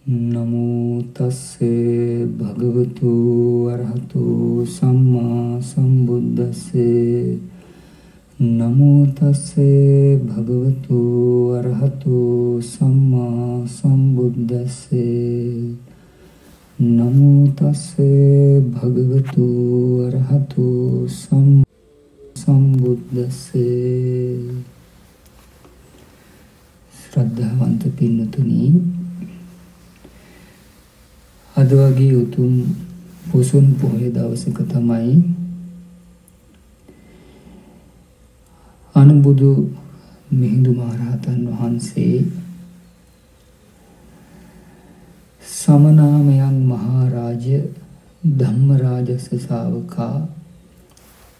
නමෝ තස්සේ භගවතු අරහතු සම්මා සම්බුද්දස්සේ නමෝ තස්සේ භගවතු අරහතු සම්මා සම්බුද්දස්සේ නමෝ තස්සේ භගවතු අරහතු සම්බුද්දස්සේ. ශ්‍රද්ධාවන්ත පින්නතුනි, අද වගේ උතුම් පොසොන් පොහොය දවසක තමයි අනුබුදු මිහිඳු මහරහතන් වහන්සේ සමනාමයන් මහරජ ධම්මරාජස්ස ශාවකා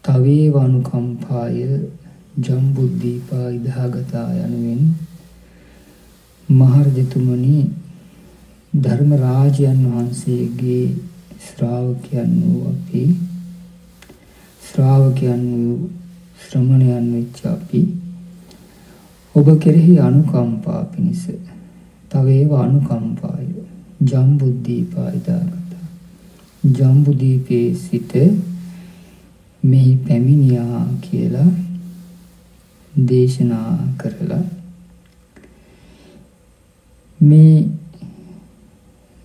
තවේ වනුකම්පාය ජම්බුද්දීපා ඉදාගතා යනුවෙන් මහරජතුමනි ධර්මරාජයන් වහන්සේගේ ශ්‍රාවකයන් වූ අපි ශ්‍රාවකයන් වූ ශ්‍රමණයන් වෙච්ච අපි ඔබ කෙරෙහි අනුකම්පා පිණිස තවේව අනුකම්පාය ජම්බුද්දීපා ඉදාගතා ජම්බුදීපේ සිට මෙහි පැමිණියා කියලා දේශනා කරලා මේ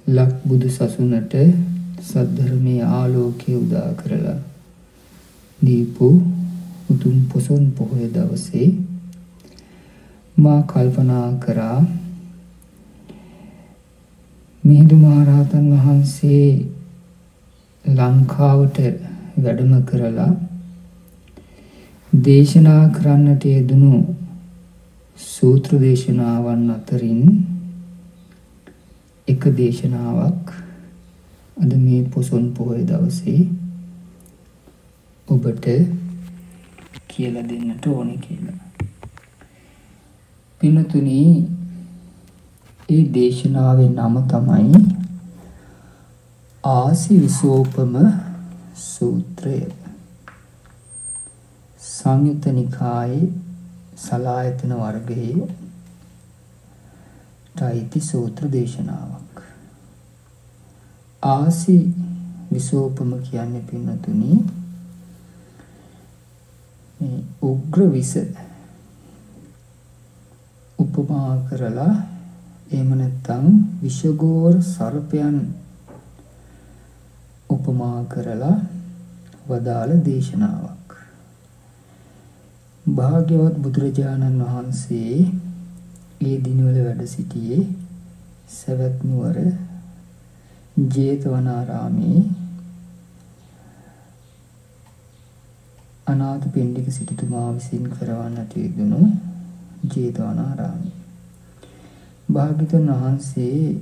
ලක් බුදු සසුනට සද්ධර්මයේ ආලෝකය උදා කරලා දීපු උතුම් පොසොන් පොහොය දවසේ මා කල්පනා කරා මිහිඳු මහරහතන් වහන්සේ ලංකාවට වැඩම කරලා දේශනා කරන්නට යෙදුණු සූත්‍ර දේශනාවන් අතරින් එක දේශනාවක් අද මේ පොසොන් පොහොය දවසේ ඔබට කියලා දෙන්නට ඕනේ කියලා. පින්තුනි, ඒ දේශනාවේ නම තමයි ආසිවිසෝපම සූත්‍රය. සංයුත්ත නිකායේ සලායතන වර්ගයේ ටයිති සූත්‍ර දේශනාවක්. ආසි විසෝපම කියන්නේ පින්නතුනි මේ උග්‍ර විස උපමා කරලා එහෙම නැත්නම් විෂගෝර සර්පයන් උපමා කරලා වදාළ දේශනාවක්. භාග්‍යවත් බුදුරජාණන් වහන්සේ ඒ දිනවල වැඩ සිටියේ සවැත් නුවර ජේතවනාරාමේ අනාථපිණ්ඩික සිටුතුමා විසින් කරවන්නට යෙදුණු ජේතවනාරාමේ. භාග්‍යවතුන් වහන්සේ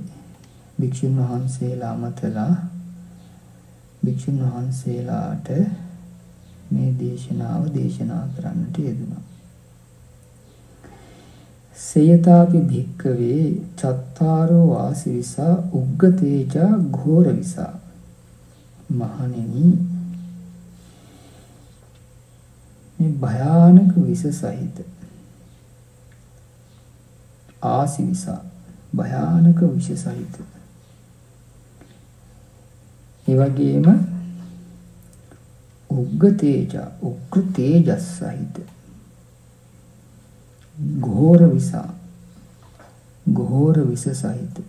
භික්ෂුන් වහන්සේලා අමතලා භික්ෂුන් වහන්සේලාට මේ දේශනාව දේශනා කරන්නට යෙදුණා. සේයතාපි භික්කවේ චත්තාරෝ වාසිවිසා උග්ගතේජා ඝෝර විසා. මහණෙනි, මේ භයානක විස සහිත ආසිවිසා භයානක විස සහිත ඒ වගේම උග්ගතේජා උග්‍ර තේජස් සහිත ඝෝර විසා ඝෝර විස සහිත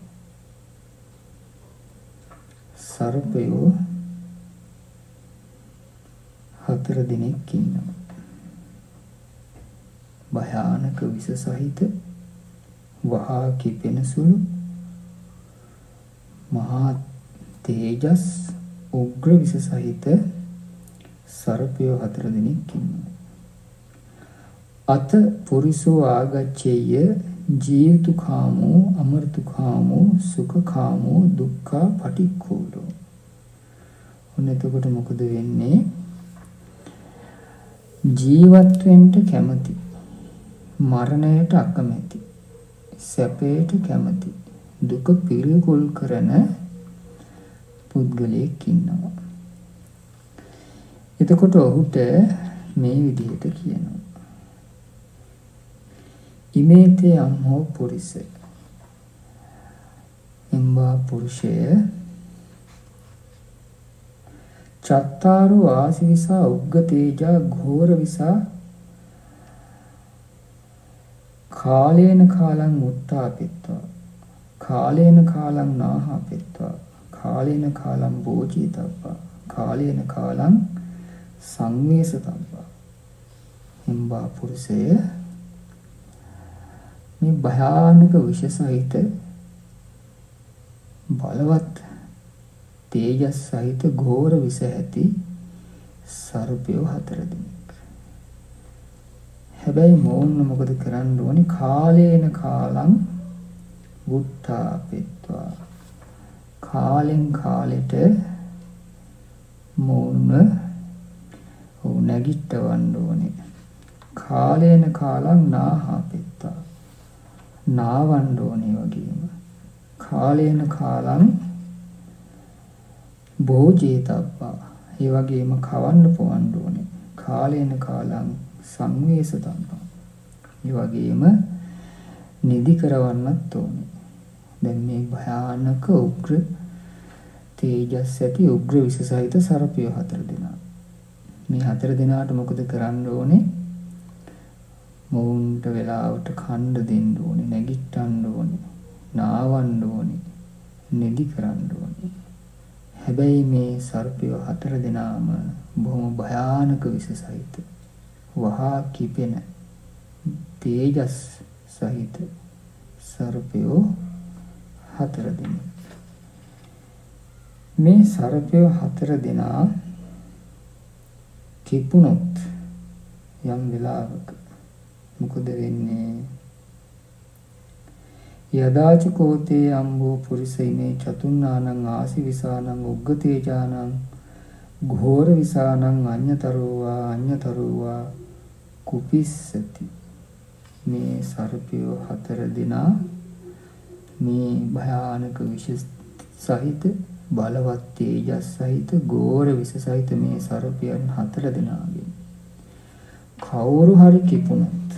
සර්පයෝ 4 දිනක් ඉන්නවා. භයානක විස සහිත වහා කිපෙන සුළු මහා තේජස් උග්‍ර විස සහිත සර්පයෝ 4 දිනක් ඉන්නවා. අත පුරිසෝ ආගච්ඡේය ජීවිතු කාමෝ අමෘතු කාමෝ සුඛ කාමෝ දුක්ඛා පටික්ඛෝලෝ. ඔන්න එතකොට මොකද වෙන්නේ? ජීවත් වෙන්න කැමති, මරණයට අකමැති, සැපයට කැමති, දුක පිළිකුල් කරන පුද්ගලයෙක් ඉන්නවා. එතකොට ඔහුට මේ විදිහට කියනවා, ඉමේතේ අම්හෝ පුරිස එම්බා පුරුෂය චත්තාරු ආසිවිසා උග්ග තේජා ඝෝර විසා කාලේන කාලං උත්තාපිත්වා කාලේන කාලං නාහපිත්වා කාලේන කාලං භෝජිතබ්බා කාලේන කාලං සංවේසතබ්බා. එම්බා පුරුෂය මේ භයානක විෂ සහිත බලවත් තේජස් සහිත ඝෝර විෂ ඇති සර්පයෝ 4 දෙනෙක්. හැබැයි මොවුන් මොකද කරන්න ඕනේ? කාලේන කාලං වුත්තාපිත්වා කාලෙන් කාලෙට මොවුන්ව නැගිටවන්න ඕනේ. කාලේන කාලං නාහපිත්වා නාවන්න ඕනේ වගේම කාලේන කාලං භෝජේතබ්බා ඒ වගේම කවන්න පොවන්න ඕනේ. කාලේන කාලං සංවේසතබ්බා ඒ වගේම නිදි කරවන්නත් ඕනේ. දැන් මේ භයානක උග්‍ර තේජස් ඇති උග්‍ර විශේෂයිත සර්පය 4 දෙනා. මේ 4 දෙනාට මොකද කරන්න ඕනේ? මොවුන්ට වෙලාවට කන්න දෙන්න ඕනේ, නැගිට්ටන්න ඕනේ, නාවන්න ඕනේ, නිදි කරන්න ඕනේ. හැබැයි මේ සර්පය 4 දෙනාම බොහොම භයානක විශේෂයිත වහා කිපෙන තේජස් සහිත සර්පයෝ 4 දෙනෙක්. මේ සර්පයෝ 4 දෙනා කිපුණොත් යම් වෙලාවක මොකද වෙන්නේ? යදාච කෝතේ අම්බෝ පුරිසයිනේ චතුන්නානං ආසි විසානං උග්ග තේජානං ඝෝර විසානං අඤ්ඤතරුවා කුපිස්සති. මේ සර්පයෝ 4 දෙනා මේ භයානක විෂ සහිත බලවත් තේජස් සහිත ඝෝර විෂ සහිත මේ සර්පයන් 4 දෙනාගෙන් කවුරු හරි කිපුණොත්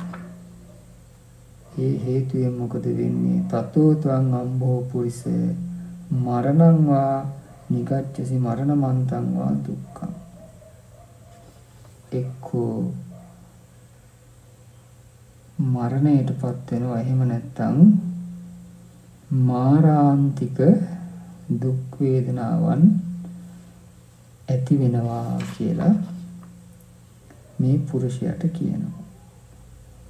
ඒ හේතුයෙන් මොකද වෙන්නේ? තතෝ ත්වං අම්බෝ පුරිස මරණං වා නිගච්ඡසි මරණමන්තං වා දුක්ඛං. එක්කෝ මරණයටපත් වෙනවා, එහෙම නැත්නම් මාරාන්තික දුක් වේදනාවන් ඇති වෙනවා කියලා මේ පුරුෂයාට කියනවා.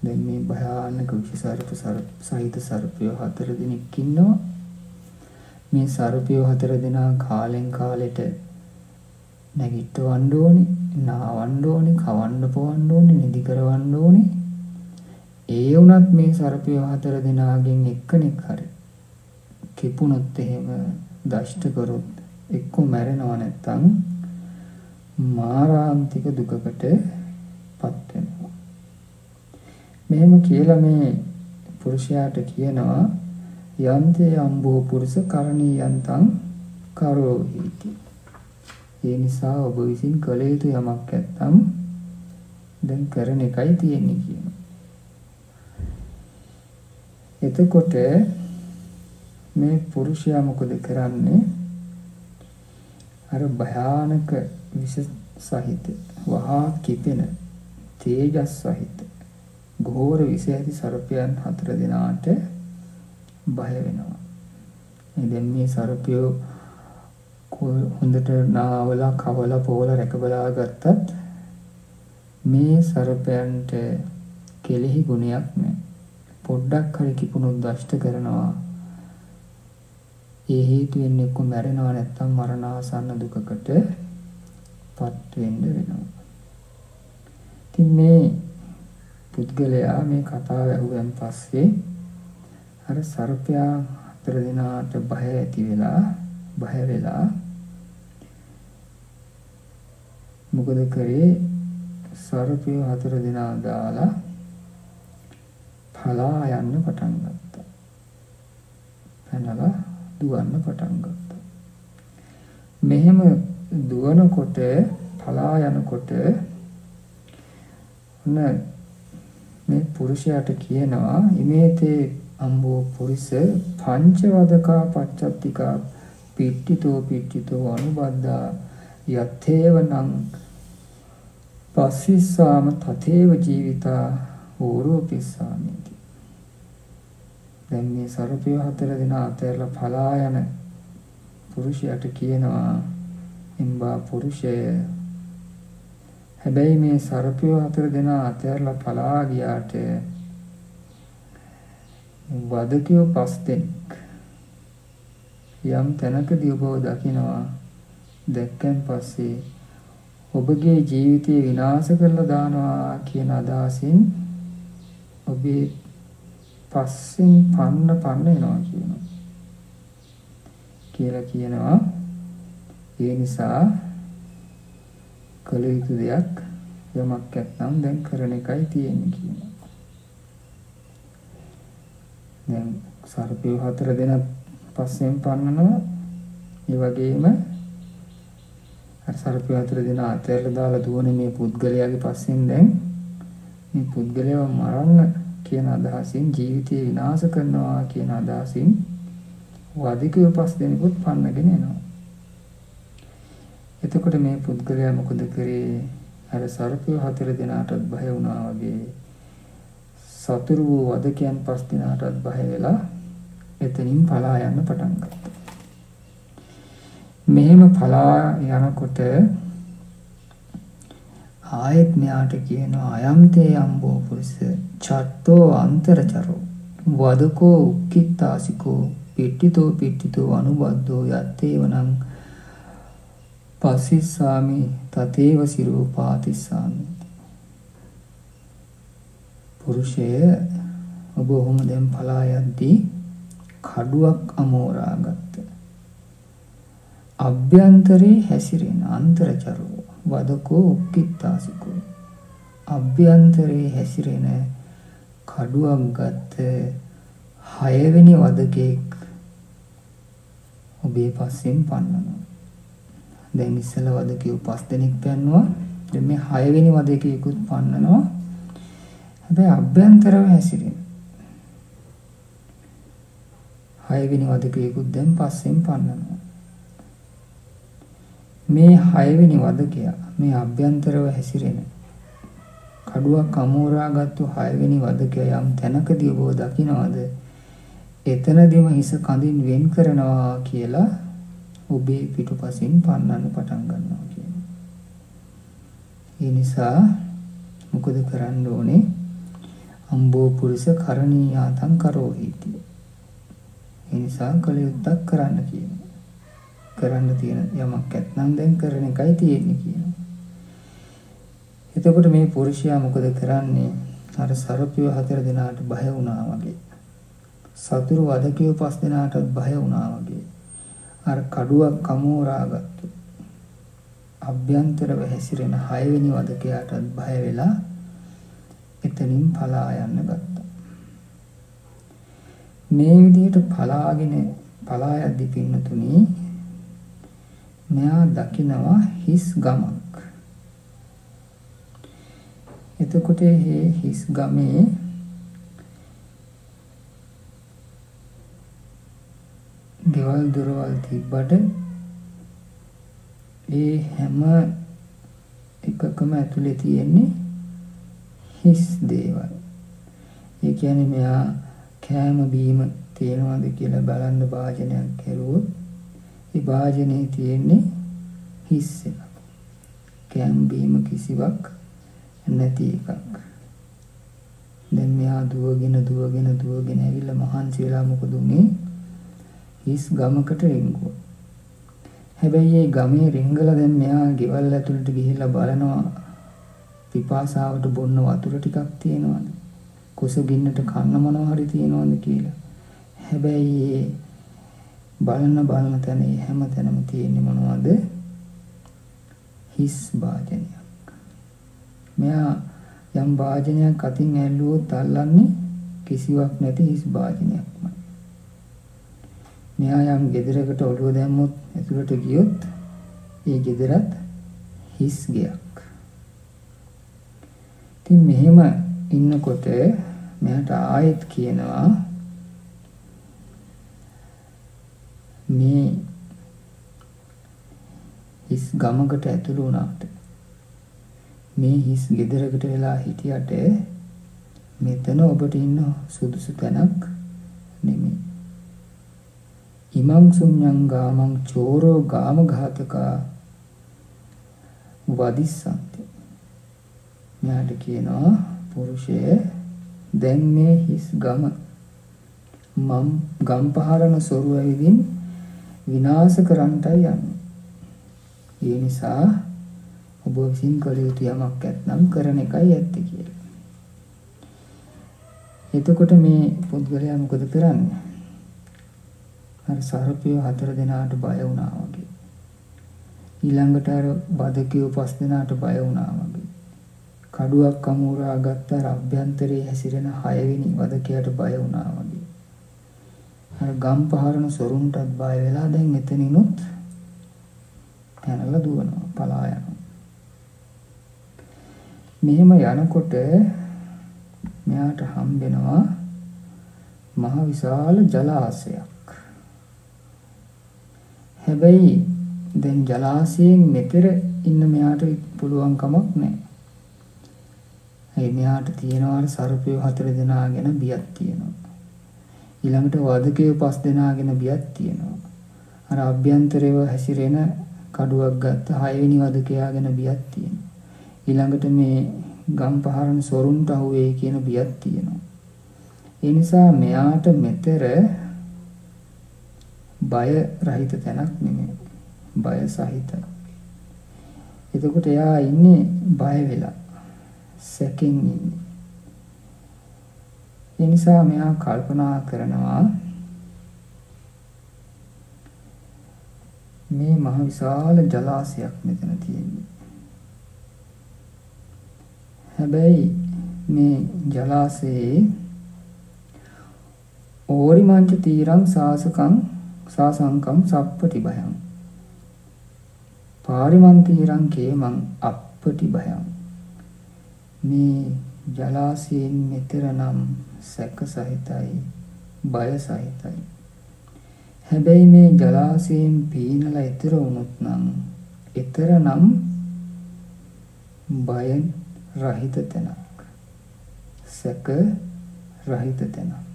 දැන් මේ භයානක විෂසර්ප සහිත සර්පයෝ 4 දෙනෙක් ඉන්නවා. මේ සර්පයෝ 4 දෙනා කාලෙන් කාලෙට නැගිටවන්න ඕනේ, නාවන්න ඕනේ, කවන්න පොවන්න ඕනේ, නිදි කරවන්න ඕනේ. ඒ වුණත් මේ සර්පයෝ 4 දෙනාගෙන් එක්කෙනෙක් හරි කිපුණොත්, එහෙම දෂ්ට කරොත් එක්ක මැරෙනවා, නැත්තම් මාරාන්තික දුකකට පත් වෙනවා. මෙහෙම කියලා මේ පුරුෂයාට කියනවා යන්තේ අම්බෝ පුරුෂ කරණීයන්තං කරෝහිති. ඒ නිසා ඔබ විසින් කළ යුතු යමක් නැත්තම් දැන් කරන එකයි තියෙන්නේ කියනවා. එතකොට මේ පුරුෂයා මොකද කරන්නේ? අර භයානක විෂ සහිත වහා කිපෙන තේජස් සහිත ඝෝර විෂ ඇති සර්පයන් 4 දෙනාට බය වෙනවා. දැන් මේ සර්පයෝ හොඳට නාවලා කවලා පොවලා රැකබලා ගත්තත් මේ සර්පයන්ට කෙලෙහි ගුණයක් නැහැ. පොඩ්ඩක් හරි කිපුණොත් දෂ්ට කරනවා. ඒ හේතුවෙන් එක්ක මැරෙනවා, නැත්තම් මරණාසන්න දුකකට පත් වෙන්න වෙනවා. ඉතින් මේ පුද්ගලයා මේ කතාව ඇහුවෙන් පස්සේ අර සර්පයා 4 දෙනාට බය වෙලා මොකද කරේ? සර්පය 4 දෙනා දාලා පලා යන්න පටන් ගත්තා. පැනලා දුවන්න පටන් ගත්තා. මෙහෙම දුවනකොට, පලා යනකොට මේ පුරුෂයාට කියනවා ඉමේතේ අම්බෝ පුරිස පංචවදකා පච්චත්තිකා පිට්ඨිතෝ අනුබද්ධා යත්තේවනං පස්සිස්සාම තතේව ජීවිතා ඕරෝපිස්සාමිති. දැන් මේ සර්පය 4 දෙනා අතහැරලා පලා යන පුරුෂයාට කියනවා එම්බා පුරුෂය, හැබැයි මේ සර්පය 4 දෙනා අතහැරලා පලා ගියාට වදකියෝ 5 දෙනෙක් යම් තැනකදී ඔබව දකිනවා. දැක්කන් පස්සේ ඔබගේ ජීවිතය විනාශ කරලා දානවා කියන අදහසින් ඔබේ පස්සෙන් පන්න එනවා කියනවා. ඒ නිසා කළ යුතු දෙයක් යමක් නැත්නම් දැන් කරන එකයි තියෙන්නේ කියනවා. දැන් සර්පය 4 දෙනා පස්සෙන් පන්නනවා. ඒ වගේම අර සර්පය 4 දෙනා අතහැරලා දාලා දුවන මේ පුද්ගලයාගේ පස්සෙන් දැන් මේ පුද්ගලයාව මරන්න කියන අදහසින්, ජීවිතය විනාශ කරනවා කියන අදහසින් වදිකව 5 දෙනෙකුත් පන්නගෙන එනවා. එතකොට මේ පුද්ගලයා මොකද කරේ? අර සර්පය 4 දෙනාටත් බය වුණා වගේ සතුරු වූ වදකයන් 5 දෙනාටත් බය වෙලා එතනින් පලා යන්න පටන් ගත්තා. මෙහෙම පලා යනකොට ආයෙත් මෙයාට කියනවා අයම්තේ අම්බෝ පුරිස චට්ටෝ අන්තරචරෝ වදකෝ උක්කිත්තාසිකෝ පිට්ඨිතෝ අනුබද්ධෝ යත්තේවනං පස්සිස්සාමි තතේව සිරෝ පාතිස්සාමි. පුරුෂය, ඔබ ඔහොම දැන් පලා යද්දී කඩුවක් අමෝරා ගත්ත. අභ්‍යන්තරේ හැසිරෙන අන්තරචරෝ වදකෝ උක්කිත්තාසිකෝ. අභ්‍යන්තරේ හැසිරෙන කඩුවක් ගත්ත 6 වෙනි වදකෙක් ඔබේ පස්සෙන් පන්නනවා. දැන් ඉස්සෙල්ලා වදකියෝ 5 දෙනෙක් පෑන්නවා. දැන් මේ 6 වෙනි වදකෙකුත් පන්නනවා. හැබැයි අභ්‍යන්තරව හැසිරෙන 6 වෙනි වදකෙකුත් දැන් පස්සෙන් පන්නනවා. මේ 6 වෙනි වදකයා මේ අභ්‍යන්තරව හැසිරෙන කඩුවක් අමෝරාගත්තු 6 වෙනි වදකයා යම් තැනකදී ඔබ දකින්නවද? එතනදීම හිස කඳින් වෙන් කරනවා කියලා ඔබේ පිටුපසින් පන්නන්න පටන් ගන්නවා කියනවා. ඒ නිසා මොකද කරන්න ඕනේ? අම්බෝ පුරිස කරණීයාතං කරෝහිති. ඒ නිසා කළ යුත්තක් කරන්න කියනවා. කරන්න තියෙන යමක් නැත්නම් දැන් කරන එකයි තියෙන්නේ කියනවා. එතකොට මේ පුරුෂයා මොකද කරන්නේ? අර සර්පය 4 දෙනාට බය වුණා වගේ, සතුරු වදකියෝ 5 දෙනාටත් බය වුණා වගේ, අර කඩුවක් කමෝරාගත්තු අභ්‍යන්තරව හැසිරෙන 6 වෙනි වදකයාටත් බය වෙලා එතනින් පලා යන්න ගත්තා. මේ විදිහට පලා යද්දී පින්නතුනි මෙයා දකිනවා හිස් ගමක්. එතකොට මේ හිස් ගමේ ගෙවල් දොරවල් තිබ්බට ඒ හැම එකකම ඇතුලේ තියෙන්නේ හිස් දේවල්. ඒ කියන්නේ මෙයා කෑම බීම තියෙනවද කියලා බලන්න භාජනයක් කරුවොත් ඒ භාජනයේ තියෙන්නේ හිස් එකක්. කෑම බීම කිසිවක් නැති එකක්. දැන් මෙයා දුවගෙන ඇවිල්ලා මහන්සි වෙලා මොකද උනේ? හිස් ගමකට රිංගුවා. හැබැයි මේ ගමේ රිංගලා දැන් මෙයා ගෙවල් ඇතුළට ගිහිල්ලා බලනවා පිපාසාවට බොන්න වතුර ටිකක් තියෙනවද? කුස ගින්නට කන්න මොනවා හරි තියෙනවද කියලා. හැබැයි බලන තැන හැම තැනම තියෙන්නේ මොනවද? හිස් භාජනයක්. මෙයා යම් භාජනයක් අතින් ඇල්ලුවොත් අල්ලන්නේ කිසිවක් නැති හිස් භාජනයක්මයි. මෙයා යම් ගෙදරකට ඔළුව දැම්මොත් ඇතුළට ගියොත් ඒ ගෙදරත් හිස් ගයක්. ඉතින් මෙහෙම ඉන්නකොට මෙයාට ආයෙත් කියනවා මේ හිස් ගමකට ඇතුළු වුණාට මේ හිස් ගෙදරකට වෙලා හිටියට මෙතන ඔබට ඉන්න සුදුසු තැනක් නෙමෙයි. ඉමං ශුඤ්ඤං ගාමං චෝරෝ ගාම ඝාතකා වදිස්සන්ති. මෙයාට කියනවා පුරුෂය දැන් මේ හිස් ගම මම් ගම් පහරන සොරු ඇවිදින් විනාශ කරන්නටයි යන්නේ. ඒ නිසා ඔබ විසින් කළ යුතු යමක් ඇත්නම් කරන එකයි ඇත්තේ කියලා. එතකොට මේ පුද්ගලයා මොකද කරන්නේ? අර සර්පියෝ 4 දෙනාට බය වුණා වගේ. ඊළඟට අර බදකියෝ 5 දෙනාට බය වුණා වගේ. කඩුවක් අමෝරා ගත්ත අර අභ්‍යන්තරයේ හැසිරෙන 6 වෙනි වදකයාට බය වුණා වගේ. අර ගම් පහරන සොරුන්ටත් බය වෙලා දැන් එතනිනුත් පැනලා දුවනවා, පලා යනවා. මෙහෙම යනකොට මෙයාට හම්බෙනවා මහ විශාල ජලාශයක්. හැබැයි දැන් ජලාශයෙන් මෙතර ඉන්න මෙයාට පුළුවන් කමක් නැහැ. ඒ මෙයාට තියෙනවා අර සර්පයෝ 4 දෙනා ගැන බියක් තියෙනවා. ඊළඟට වදකයෝ 5 දෙනා ගැන බියක් තියෙනවා. අර අභ්‍යන්තරයව හැසිරෙන කඩුවක් ගත්ත 6 වෙනි වදකයා ගැන බියක් තියෙනවා. ඊළඟට මේ ගම් පහරන සොරුන්ට අහුවේ කියන බියක් තියෙනවා. ඒ නිසා මෙයාට මෙතර බය රහිත තැනක් නෙමෙයි. බය සහිතයි. එතකොට එයා ඉන්නේ බය වෙලා. සැකෙන් ඉන්නේ. ඒ නිසා මෙයා කල්පනා කරනවා මේ මහ විශාල ජලාශයක් මෙතන තියෙන්නේ. හැබැයි මේ ජලාශයේ ඕරිමංච තීරං සාසංකම් සප්පටි භයං පාරිමන්තීරං කේමං අප්පටි භයං. මේ ජලාශයෙන් මෙතර නම් සැක සහිතයි, බය සහිතයි. හැබැයි මේ ජලාශයෙන් පීනලා ඈතර වුණොත් නම් ඈතර නම් බය රහිත තැනක්, සැක රහිත තැනක්.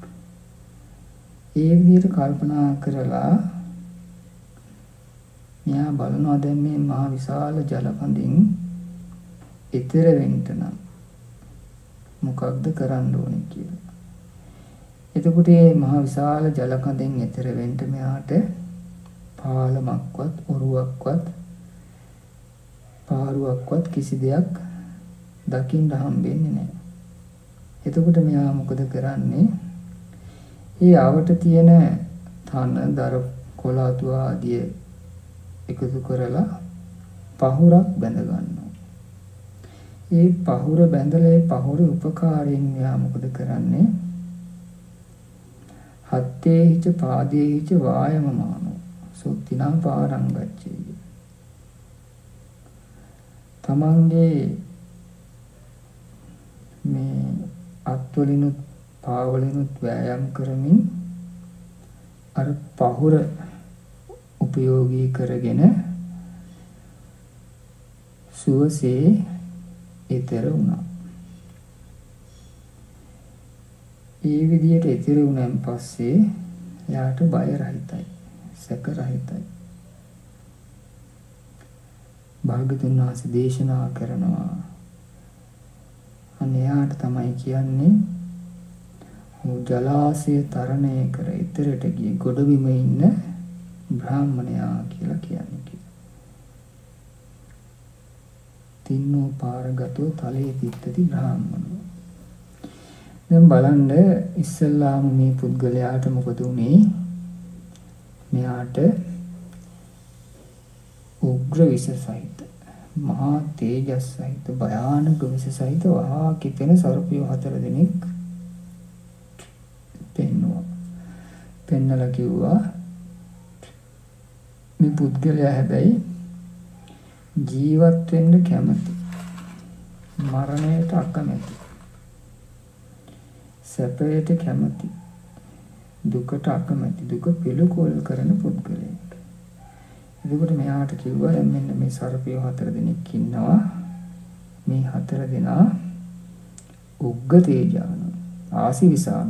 ඒ විදිහට කල්පනා කරලා මෙයා බලනවා දැන් මේ මහ විශාල ජලකඳින් ඈතර වෙන්න නම් මොකක්ද කරන්න ඕනේ කියලා. එතකොට මේ මහ විශාල ජලකඳෙන් ඈතර වෙන්න මෙයාට පාලමක්වත් ඔරුවක්වත් පාරුවක්වත් කිසි දෙයක් දකින්න හම්බෙන්නේ නැහැ. එතකොට මෙයා මොකද කරන්නේ? ඒ ආවට තියෙන තන, දර, කොළ අතු ආදිය එකතු කරලා පහුරක් බැඳ ගන්නවා. ඒ පහුර බැඳලා ඒ පහුරේ උපකාරයෙන් මෙයා මොකද කරන්නේ? හත්තේ හිච පාදේ හිච වායමමානෝ සුත්තිනම් පාරං ගච්ඡේය. තමන්ගේ මේ අත්වලිනුත් පාවලිනුත් වෑයම් කරමින් අර පහුර උපයෝගී කරගෙන සුවසේ ඈතර වුණා. ඒ විදිහට ඈතර වුණාන් පස්සේ එයාට බය රහිතයි, සැක රහිතයි. භාග්‍යවතුන් වහන්සේ දේශනා කරනවා අනයාට තමයි කියන්නේ ජලාශය තරණය කර ඈතරට ගිය ගොඩබිම ඉන්න බ්‍රාහ්මණයා කියලා කියන්නේ. තින්නෝ පාරගතෝ තලේ තිත්තති බ්‍රාහ්මණෝ. දැන් බලන්න ඉස්සල්ලාම මේ පුද්ගලයාට මොකද උනේ? මෙයාට උග්‍ර විස සහිත, මහා තේජස් සහිත, භයානක විස සහිත වහා කිපෙන සර්පයෝ 4 දෙනෙක් පෙන්නවා. පෙන්නලා කිව්වා මේ පුද්ගලයා හැබැයි ජීවත් වෙන්න කැමති, මරණයට අකමැති, සැපයට කැමති, දුකට අකමැති, දුක පිළිකුල් කරන පුද්ගලයෙක්. එතකොට මෙයාට කිව්වා දැන් මෙන්න මේ සර්පය 4 දෙනෙක් ඉන්නවා. මේ 4 දෙනා උග්ග තේජාන, ආසිවිසාන,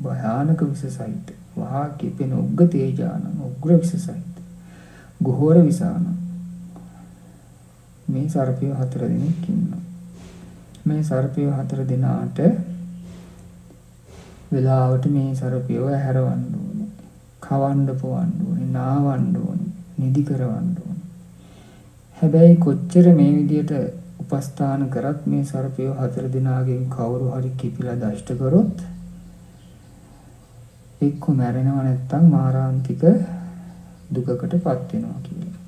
භයානක විසසහිත, වහා කිපෙන උග්ග තේජාන, උග්‍ර විසසහිත, ගෝර විසාන. මේ සර්පය 4 දෙනෙක් ඉන්නවා. මේ සර්පය 4 දෙනාට වෙලාවට මේ සර්පයව හැරවන්න ඕනේ. කවන්න පොවන්න ඕනේ, නාවන්න ඕනේ, නිදි කරවන්න ඕනේ. හැබැයි කොච්චර මේ විදියට උපස්ථාන කරත් මේ සර්පය 4 දෙනාගෙන් කවුරු හරි කිපිලා දෂ්ට කරොත් එක්ක මැරෙනව නැත්තම් මාරාන්තික දුකකටපත් වෙනවා කියලා.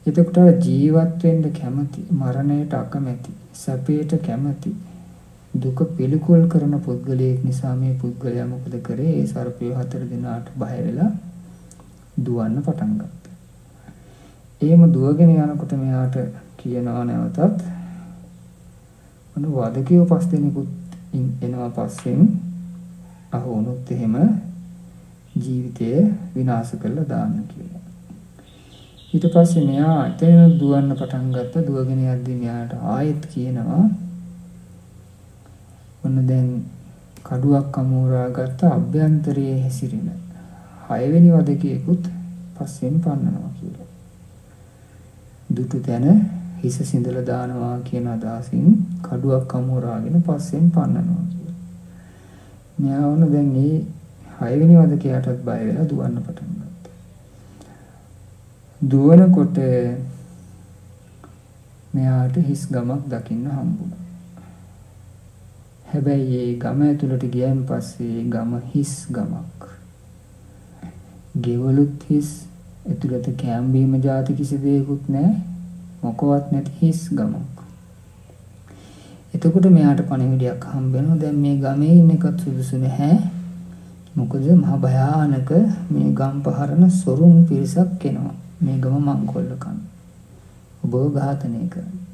එතකොට ජීවත් වෙන්න කැමති, මරණයට අකමැති, සැපයට කැමති, දුක පිළිකුල් කරන පුද්ගලයෙක් නිසා මේ පුද්ගලයා මොකද කරේ? ඒ සර්පය 4 දෙනාට බය වෙලා දුවන්න පටන් ගත්තා. එහෙම දුවගෙන යනකොට මෙයාට කියනවා නැවතත් මොන වදකියෝ 5 දෙනෙකුත් එනවා පස්සෙන් අහුනොත් එහෙම ජීවිතය විනාශ කරලා දාන්න කියලා. ඊට පස්සේ මෙයා එතන දුවන්න පටන් ගත්තා. දුවගෙන යද්දී මෙයාට ආයෙත් කියනවා ඔන්න දැන් කඩුවක් අමෝරා ගත්ත අභ්‍යන්තරයේ හැසිරෙන 6 වෙනි වදකියෙකුත් පස්සෙන් පන්නනවා කියලා. දුටු තැන හිස සිඳලා දානවා කියන අදහසින් කඩුවක් අමෝරාගෙන පස්සෙන් පන්නනවා කියලා. මෙයා වුණ දැන් මේ 6 වෙනි වදකයටත් බය වෙලා දුවන්න පටන් ගත්තා. දුවනකොට මෙයාට හිස් ගමක් දකින්න හම්බුණා. හැබැයි ඒ ගම ඇතුළට ගියන් පස්සේ ගම හිස් ගමක්. ගෙවලුත් හිස්, ඇතුළත කෑම බීම જાති කිසි දෙයක්වත් නැහැ. මොකවත් නැති හිස් ගමක්. එතකොට මෙයාට පණිවිඩයක් හම්බ වෙනවා. දැන් මේ ගමේ ඉන්න එකත් සුදුසු නැහැ. මොකද මහා භයානක මේ ගම් පහරන සොරුන් පිරිසක් එනවා. මේ ගම මංකොල්ල කන. ඔබව ඝාතනය කරනවා.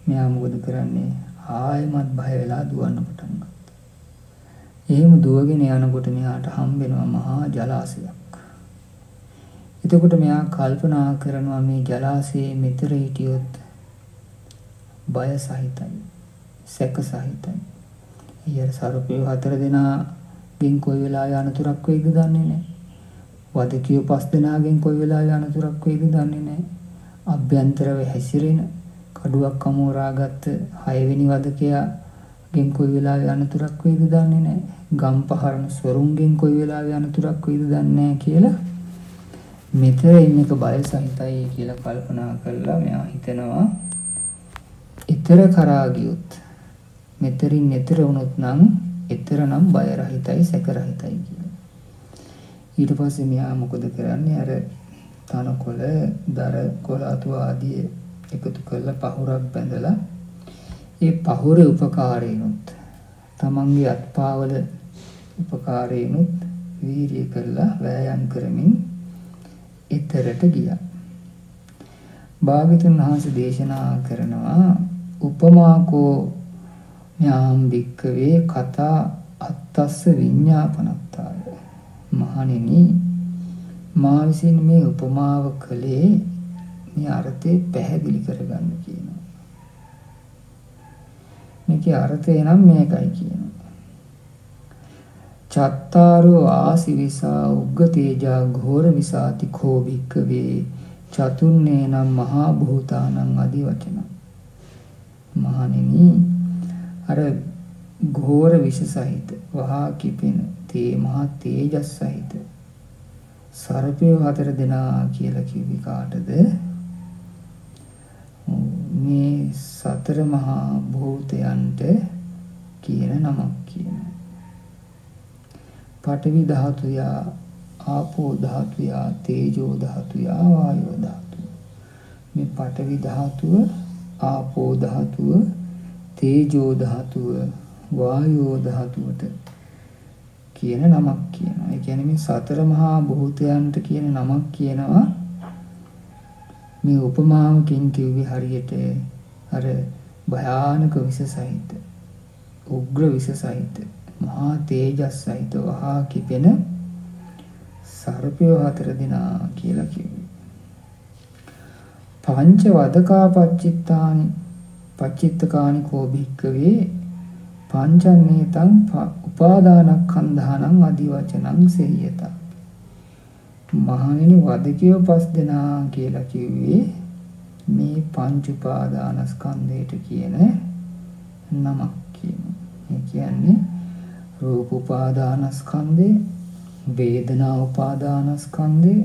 මෙයා මොකද කරන්නේ? ආයෙමත් බය වෙලා දුවන්න පටන් ගත්තා. එහෙම දුවගෙන යනකොට මෙයාට හම්බ වෙනවා මහා ජලාශයක්. එතකොට මෙයා කල්පනා කරනවා මේ ජලාශයේ මෙතර හිටියොත් බය සහිතයි, සැක සහිතයි. ඊයර සර්පය 4 දෙනාගෙන් කොයි වෙලාවෙ අනතුරක් වෙයිද දන්නේ නැහැ. වදකියෝ 5 දෙනාගෙන් කොයි වෙලාවෙ අනතුරක් වෙයිද දන්නේ නැහැ. අභ්‍යන්තරව හැසිරෙන කඩුවක් අමෝරාගත්ත 6 වෙනි වදකයාගෙන් කොයි වෙලාවෙ අනතුරක් වෙයිද දන්නේ නැහැ. ගම් පහරන ස්වරුන්ගෙන් කොයි වෙලාවෙ අනතුරක් වෙයිද දන්නේ නැහැ කියලා මෙතන ඉන්න එක බය සහිතයි කියලා කල්පනා කළා. මෙයා හිතනවා ඊතර කරා ගියොත් මෙතරින් ඈතර වුණොත් නම් ඈතර නම් බය රහිතයි, සැක රහිතයි කියලා. ඊට පස්සේ මෙයා මොකද කරන්නේ? අර තනකොළ, දර කොළ අතු ආදී එකතු කරලා පහුරක් බැඳලා ඒ පහුරේ උපකාරයෙන්ුත් තමන්ගේ අත්පාවල උපකාරයෙන්ුත් වීර්ය කරලා වෑයම් කරමින් ඊතරට ගියා. භාග්‍යවතුන් වහන්සේ දේශනා කරනවා උපමාකෝ ඥාම් වික්කවේ කතා අත්තස්ස විඤ්ඤාපනත්තාය. මහණෙනි, මා විසින් මේ උපමාව කළේ මේ අර්ථය පැහැදිලි කරගන්න කියනවා. මේකේ අර්ථය නම් මේකයි කියනවා. චත්තාරෝ ආසිවිසා උග්ගතේජා ඝෝර විසාති කෝ භික්කවේ චතුන්නේ නම් මහා භූතානං আদি වචන. මහණෙනි, අර ඝෝර විස සහිත වහා කිපෙන තේ මහා තේජස් සහිත සර්පය 4 දෙනා කියලා කිව්වේ කාටද? මේ සතර මහා භූතයන්ට කියන නමක් කියනවා. පඨවි ධාතුය, ආපෝ ධාතුය, තේජෝ ධාතුය, වායෝ ධාතුය. මේ පඨවි ධාතුව, ආපෝ ධාතුව, තේජෝ ධාතුව, වායෝ ධාතුවට කියන නමක් කියනවා. ඒ කියන්නේ මේ සතර මහා භූතයන්ට කියන නමක් කියනවා. මේ උපමාවකින් කිව්වේ හරියට අර භයානක විස සහිත, උග්‍ර විස සහිත, මහා තේජස් සහිත වහා කිපෙන සර්පය 4 දෙනා කියලා කිව්වේ. පංච වදකා පච්චිත්තකානි කෝ භික්ඛවේ පංචන්නේතං උපාදානස්කන්ධානං අදි වචනං සෙය්‍යත. මහණෙනි වදකියෝ 5 දෙනා කියලා කිව්වේ මේ පංච උපාදානස්කන්ධයට කියන නමක් කියනවා. ඒ කියන්නේ රූප උපාදානස්කන්ධය, වේදනා උපාදානස්කන්ධය,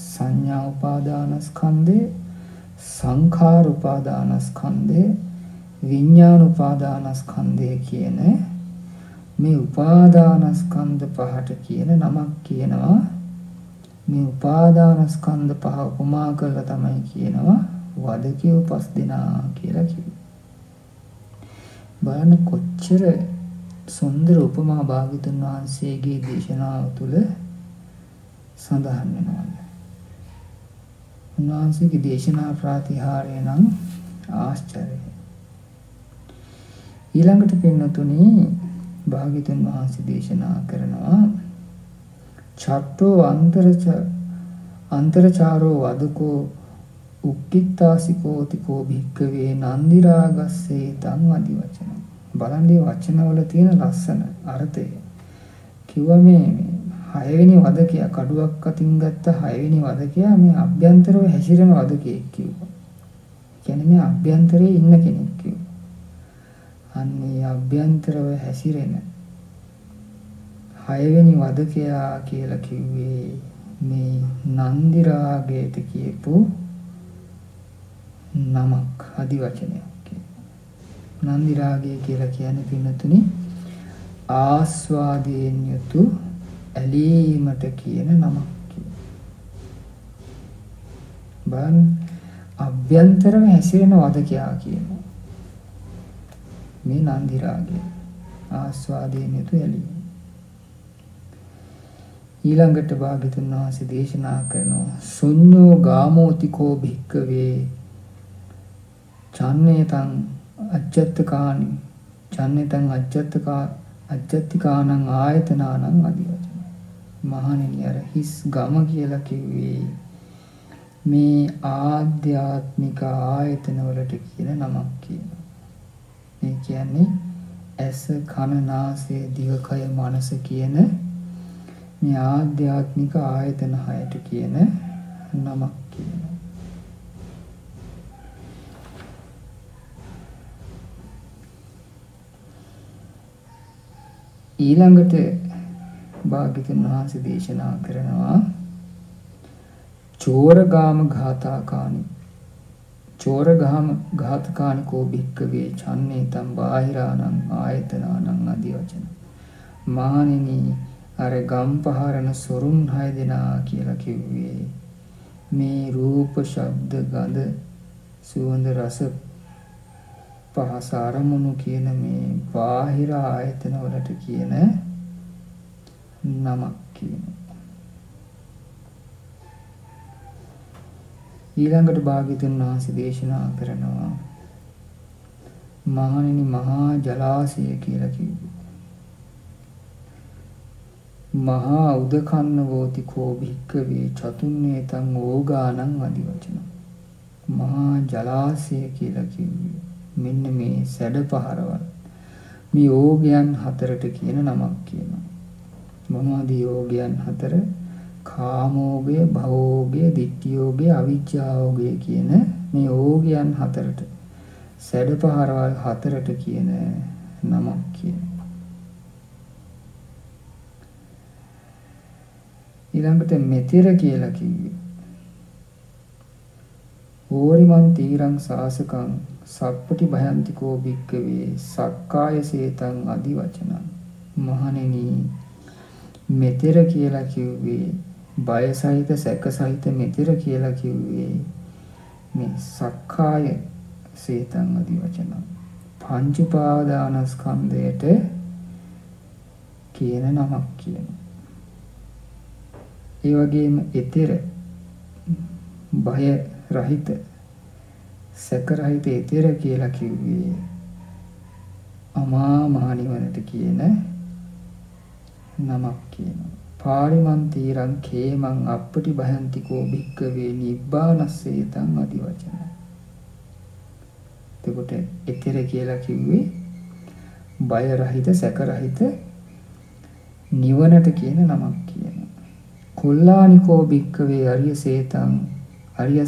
සංඥා උපාදානස්කන්ධය, සංඛාර උපාදානස්කන්ධය, විඥාන උපාදානස්කන්ධය කියන මේ උපාදානස්කන්ධ පහට කියන නමක් කියනවා. මේ උපාදානස්කන්ධ පහ උපමා කරලා තමයි කියනවා වදකියෝ 5 දෙනා කියලා කිව්වේ. බලන්න කොච්චර සුන්දර උපමා භාග්‍යතුන් වහන්සේගේ දේශනාව තුළ සඳහන් වෙනවද? උන්වහන්සේගේ දේශනා ප්‍රාතිහාර්ය නම් ආශ්චර්යයි. ඊළඟට පින්නතුනි භාග්‍යතුන් වහන්සේ දේශනා කරනවා චට්ටෝ අන්තරචාරෝ වදකෝ උක්කිත්තාසිකෝතිකෝ භික්ඛවේ නන්දිරාගස්සේ තං අදි වචන. බලන්න මේ වචනවල තියෙන ලස්සන අර්ථය. කිව්වා මේ 6 වෙනි වදකයා කඩුවක් අතින් ගත්ත 6 වෙනි වදකයා මේ අභ්‍යන්තරව හැසිරෙන වදකෙක් කිව්වා. කියන්නේ මේ අභ්‍යන්තරයේ ඉන්න කෙනෙක් කිව්වා. අන්නේ අභ්‍යන්තරව හැසිරෙන 6 වෙනි වදකයා කියලා කිව්වේ මේ නන්දි රාගයට කියපු නමක් අදි වචනයක්. නන්දි රාගය කියලා කියන්නේ පින්නතුනි ආස්වාදයෙන් යුතු ඇලීමට කියන නමක්. බලන්න අභ්‍යන්තරව හැසිරෙන වදකයා කියනවා මේ නන්දි රාගය ආස්වාදයෙන් යුතු ඇලීම. ඊළඟට භාග්‍යතුන් වහන්සේ දේශනා කරනවා ශුඤ්ඤෝ ගාමෝතිකෝ භික්ඛවේ චන්නේතං අජ්ජත්කානි චන්නේතං අජ්ජත්තිකානං ආයතනානං අදි වචන. මහණෙනි අර හිස් ගම කියලා කිව්වේ මේ ආධ්‍යාත්මික ආයතන වලට කියන නමක් කියනවා. මේ කියන්නේ ඇස කන නාසය දිවකය මනස කියන මේ ආධ්‍යාත්මික ආයතන හයට කියන නමක් කියනවා. ඊළඟට භාග්‍යතුන් වහන්සේ දේශනා කරනවා චෝරගාම ඝාතකානි කෝ භික්ඛවේ චන්නේතං බාහිරානං ආයතනානං අදි වචන. මහණෙනි අර ගම්පහරන සොරුන් 6 දෙනා කියලා කිව්වේ මේ රූප ශබ්ද ගඳ සුවඳ රස පහස අරමුණු කියන මේ බාහිර ආයතන වලට කියන නමක් කියනවා. ඊළඟට භාග්‍යතුන් වහන්සේ දේශනා කරනවා මහණෙනි මහා ජලාශය කියලා කිව්වේ මහා උදකන්න වෝතිකෝ භික්ඛවේ චතුන්නේතං ඕගානං අදි වචන. මහා ජලාශය කියලා කිව්වේ මෙන්න මේ සැඩ පහරවල් මේ යෝගයන් 4ට කියන නමක් කියනවා. මොනවද යෝගයන් 4? කාමෝගය, භවෝගය, ditthියෝගය, අවිජ්ජාෝගය කියන මේ යෝගයන් 4ට සැඩ පහරවල් 4ට කියන නමක් කියනවා. ඊළඟට මෙතිර කියලා කිව්වේ ඕරිමන් තීරං සාසකං සප්පටි භයන්තිකෝ භික්ඛවේ සක්කාය සේතං අදි වචනං. මහණෙනි මෙතෙර කියලා කිව්වේ බය සහිත සැක සහිත මෙතෙර කියලා කිව්වේ මේ සක්කාය සේතං අදි වචනං. පංච උපාදානස්කන්ධයට කියන නමක් කියනවා. ඒ වගේම එතෙර බය රහිත සැක රහිත එතෙර කියලා කිව්වේ අමා මහ නිවනට කියන නමක් කියනවා. පාරිමන්තීරං khේමං අප්පටි භයන්තිකෝ භික්කවේ නිබ්බානස්සේතං අදි වචන. එතකොට ඊතර කියලා කිව්වේ බය රහිත සැක රහිත නිවනට කියන නමක් කියනවා. කුල්ලානිකෝ භික්කවේ අරිය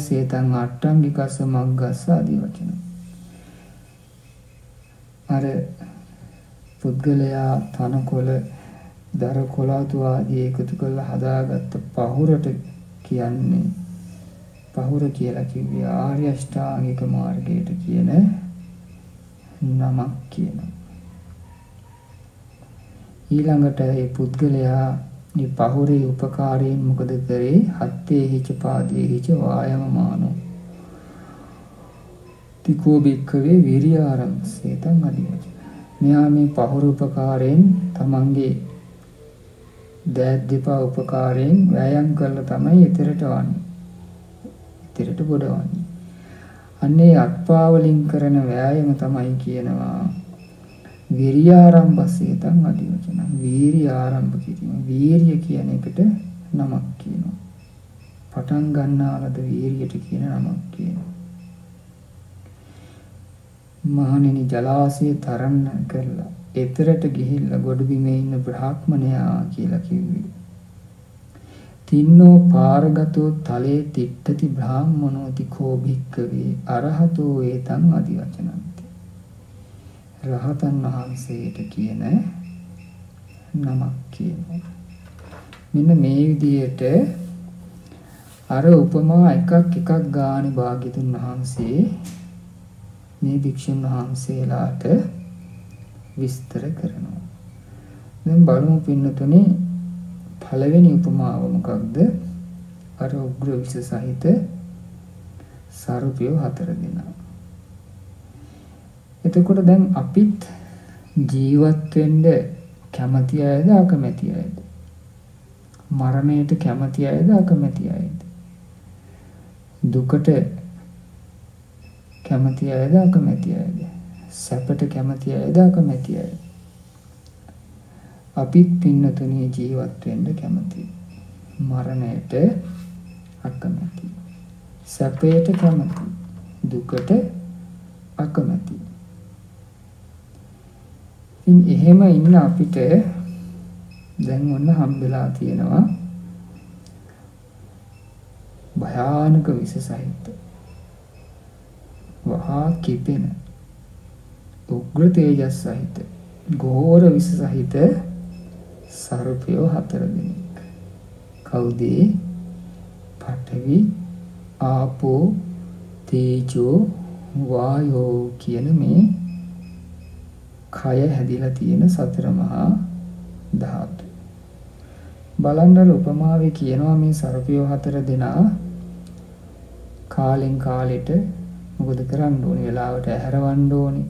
සේතං අට්ඨංගිකස්ස මග්ගස්ස ආදී වචන. අර පුද්ගලයා තනකොළ දර කොළාතු ආදී එකතු කරලා හදාගත්ත පහුරට කියන්නේ පහුර කියලා කිව්වේ ආර්ය අෂ්ටාංගික මාර්ගයට කියන නමක් කියනවා. ඊළඟට මේ පුද්ගලයා මේ පහුරේ උපකාරයෙන් මොකද කරේ? හත්තේ හිච පාදේ හිච වායමමානෝ තිකෝ බික්කවේ විරියාරම්සේතං අදිවචන. මෙයා මේ පහුර උපකාරයෙන් තමන්ගේ දෑත් දෙපා උපකාරයෙන් වෑයම් කරලා තමයි ඊතරට වන්නේ. ඊතරට ගොඩවන්නේ. අන්නේ අත්පා වලින් කරන වෑයම තමයි කියනවා විරියාරම්භසේතං අදිවචන. වීරිය ආරම්භ කිරීම. වීරිය කියන එකට නමක් කියනවා. පටන් ගන්නාලද වීරියට කියන නමක් කියනවා. මහණෙනි ජලාශය තරන්න කරලා එතරට ගිහිල්ලා ගොඩබිමේ ඉන්න බ්‍රාහ්මණයා කියලා කිව්වේ. තින්නෝ පාරගතෝ තලේ තිට්ඨති බ්‍රාහ්මනෝති කෝ භික්කවේ අරහතෝ ඒතං ආදි වචනන්ති. රහතන් වහන්සේට කියන නමක් කියනවා. මෙන්න මේ විදිහට අර උපමා එකක් ගානේ භාග්‍යතුන් වහන්සේ මේ භික්ෂුන් වහන්සේලාට විස්තර කරනවා. දැන් බලමු පින්නතුනේ පළවෙනි උපමාව මොකක්ද? අර උග්‍ර විෂ සහිත සර්පය 4 දෙනා. එතකොට දැන් අපිත් ජීවත් වෙන්න කැමති අයද අකමැති අයද? මරණයට කැමති අයද අකමැති අයද? දුකට කැමති අයද අකමැති අයද? සැපට කැමති අයද අකමැති අයද? අපිත් පින්නතුනේ ජීවත් වෙන්න කැමති. මරණයට අකමැති. සැපයට කැමති. දුකට අකමැති. ඉතින් එහෙම ඉන්න අපිට දැන් ඔන්න හම්බෙලා තියෙනවා භයානක විෂ සහිත වහා කිපෙන උග්‍ර තේජස් සහිත ඝෝර විෂ සහිත සර්පයෝ 4 දෙනෙක්. කවුද? පඨවි ආපෝ තේජෝ වායෝ කියන මේ කය හැදිලා තියෙන සතර මහා ධාතු. බලන්න උපමාවේ කියනවා මේ සර්පයෝ 4 දෙනා කාලෙන් කාලෙට මොකද කරන්න ඕනේ? වෙලාවට ඇහැරවන්න ඕනේ,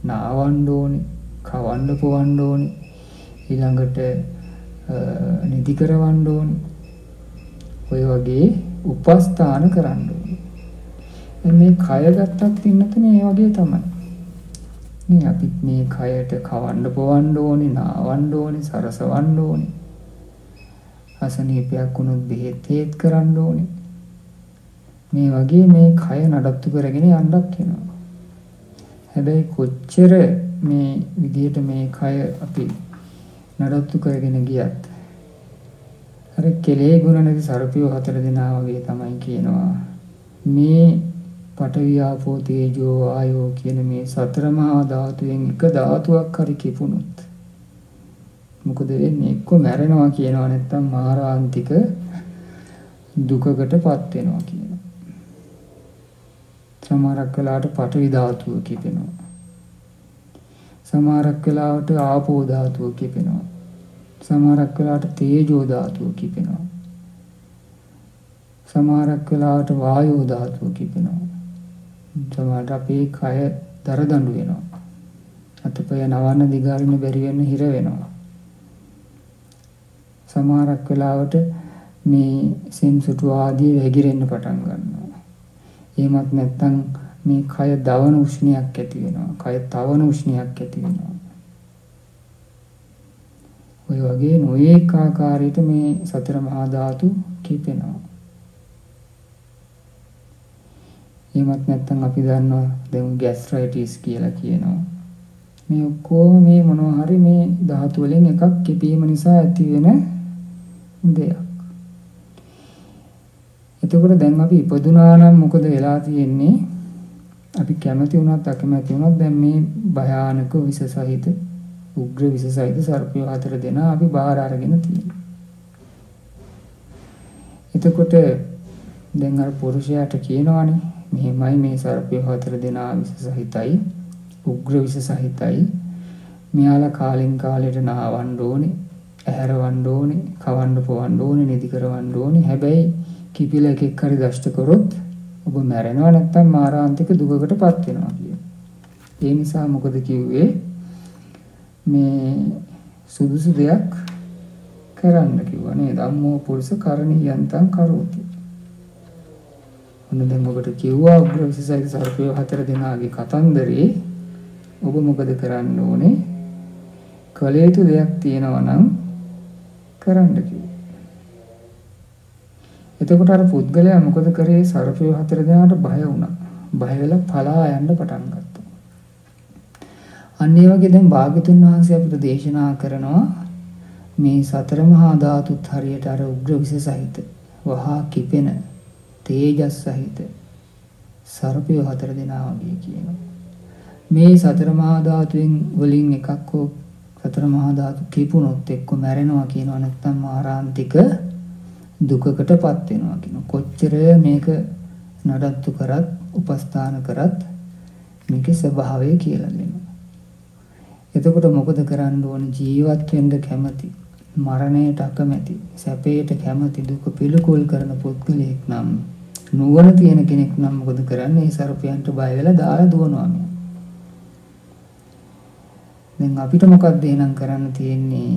නාවන්න ඕනේ, කවන්න පොවන්න ඕනේ, ඊළඟට නිදි කරවන්න ඕනේ. ඔය වගේ උපස්ථාන කරන්න ඕනේ. මේ කය ගත්තත් ඉන්නතුනේ ඒ වගේ තමයි. මේ අපිත් මේ කයට කවන්න පොවන්න ඕනේ, නාවන්න ඕනේ, සරසවන්න ඕනේ. අසනීපයක් වුණොත් බෙහෙත් කරන්න ඕනේ. මේ වගේ මේ කය නඩත්තු කරගෙන යන්නත් වෙනවා. හැබැයි කොච්චර මේ විදිහට මේ කය අපි නඩත්තු කරගෙන ගියත් අර කෙලේ ගුණ නැති සර්පයෝ 4 දෙනා වගේ තමයි කියනවා මේ පඨවි ආපෝ තේජෝ ආයෝ කියන මේ සතර මහා ධාතුවෙන් එක ධාතුවක් හරි කිපුණොත් මොකද වෙන්නේ? එක්ක මැරෙනවා කියනවා, නැත්නම් මාරාන්තික දුකකටපත් වෙනවා කියනවා. සමහරක් වෙලාවට පඨවි ධාතුව කිපෙනවා. සමහරක් වෙලාවට ආපෝ ධාතුව කිපෙනවා. සමහරක් වෙලාවට තේජෝ ධාතුව කිපෙනවා. සමහරක් වෙලාවට වායෝ ධාතුව කිපෙනවා. සමහරට අපේ කය දරදඬු වෙනවා. අතපය නවන්න දිගාරින්න බැරි වෙන්න හිර වෙනවා. සමහරක් වෙලාවට මේ සෙන්සුටු ආදී වැగిරෙන්න පටන් ගන්නවා. එහෙමත් නැත්නම් මේ කය දවන උෂ්ණයක් ඇති වෙනවා. කය තවන උෂ්ණයක් ඇති වෙනවා. ඔය වගේ නොඑක ආකාරයට මේ සතර මහා ධාතු කිපෙනවා. එහෙමත් නැත්නම් අපි දන්නවා දැන් ગેස්ට්‍රයිටිස් කියලා කියනවා. මේ ඔක්කොම මේ මොනවා හරි මේ ධාතු වලින් එකක් කිපීම නිසා ඇති වෙන දෙයක්. එතකොට දැන් අපි ඉපදුනා නම් මොකද වෙලා තියෙන්නේ? අපි කැමති වුණත් අකමැති වුණත් දැන් මේ භයානක විස සහිත උග්‍ර විස සහිත සර්පය 4 දෙනා අපි බාහිර අරගෙන තියෙනවා. එතකොට දැන් අර පුරුෂයාට කියනවානේ මෙහෙමයි මේ සර්පය 4 දෙනා විස සහිතයි උග්‍ර විස සහිතයි. මෙයාලා කාලෙන් කාලයට නාවන්න ඕනේ, ඇහැරවන්න ඕනේ, කවන්න පොවන්න ඕනේ, නිදි කරවන්න ඕනේ. හැබැයි කිපිලා එකෙක් හරි දෂ්ට කරොත් ඔබ මැරෙනවා නැත්නම් මාරාන්තික දුකකටපත් වෙනවා කියන. ඒ නිසා මොකද කිව්වේ? මේ සුදුසු දෙයක් කරන්න කිව්වා නේද? ධම්මෝ පුරුෂ කරණීයන්තං කරෝති. ඔන්න දැන් ඔබට කිව්වා උග්‍ර විශේෂයිත සර්පය 4 දෙනාගේ කතන්දරේ ඔබ මොකද කරන්න ඕනේ? කළ යුතු දෙයක් තියෙනවා නම් කරන්න කිව්වා. එතකොට අර පුද්ගලයා මොකද කරේ? සර්පය 4 දෙනාට බය වුණා. බය වෙලා පලා යන්න පටන් ගත්තා. අන්න ඒ වගේ දැන් භාග්‍යතුන් වහන්සේ අපිට දේශනා කරනවා මේ සතර මහා ධාතුත් හරියට අර උග්‍ර විශේෂයිත වහා කිපෙන තේජස් සහිත සර්පය 4 දෙනා වගේ කියනවා. මේ සතර මහා ධාතුන් වලින් එකක් හෝ සතර මහා ධාතු කිපුණොත් එක්ක මැරෙනවා කියනවා නැත්නම් මාරාන්තික දුකකටපත් වෙනවා කියනවා. කොච්චර මේක නඩත්තු කරත් උපස්ථාන කරත් මේකේ ස්වභාවය කියලා දෙනවා. එතකොට මොකද කරන්න ඕනේ? ජීවත් වෙන්න කැමති, මරණයට අකමැති, සැපයට කැමති, දුක පිළිකුල් කරන පුද්ගලයෙක් නම් නුවණ තියෙන කෙනෙක් නම් මොකද කරන්නේ? මේ සර්පයන්ට බය වෙලා දාලා දුවනවා මේ. දැන් අපිට මොකක්ද එහෙනම් කරන්න තියෙන්නේ?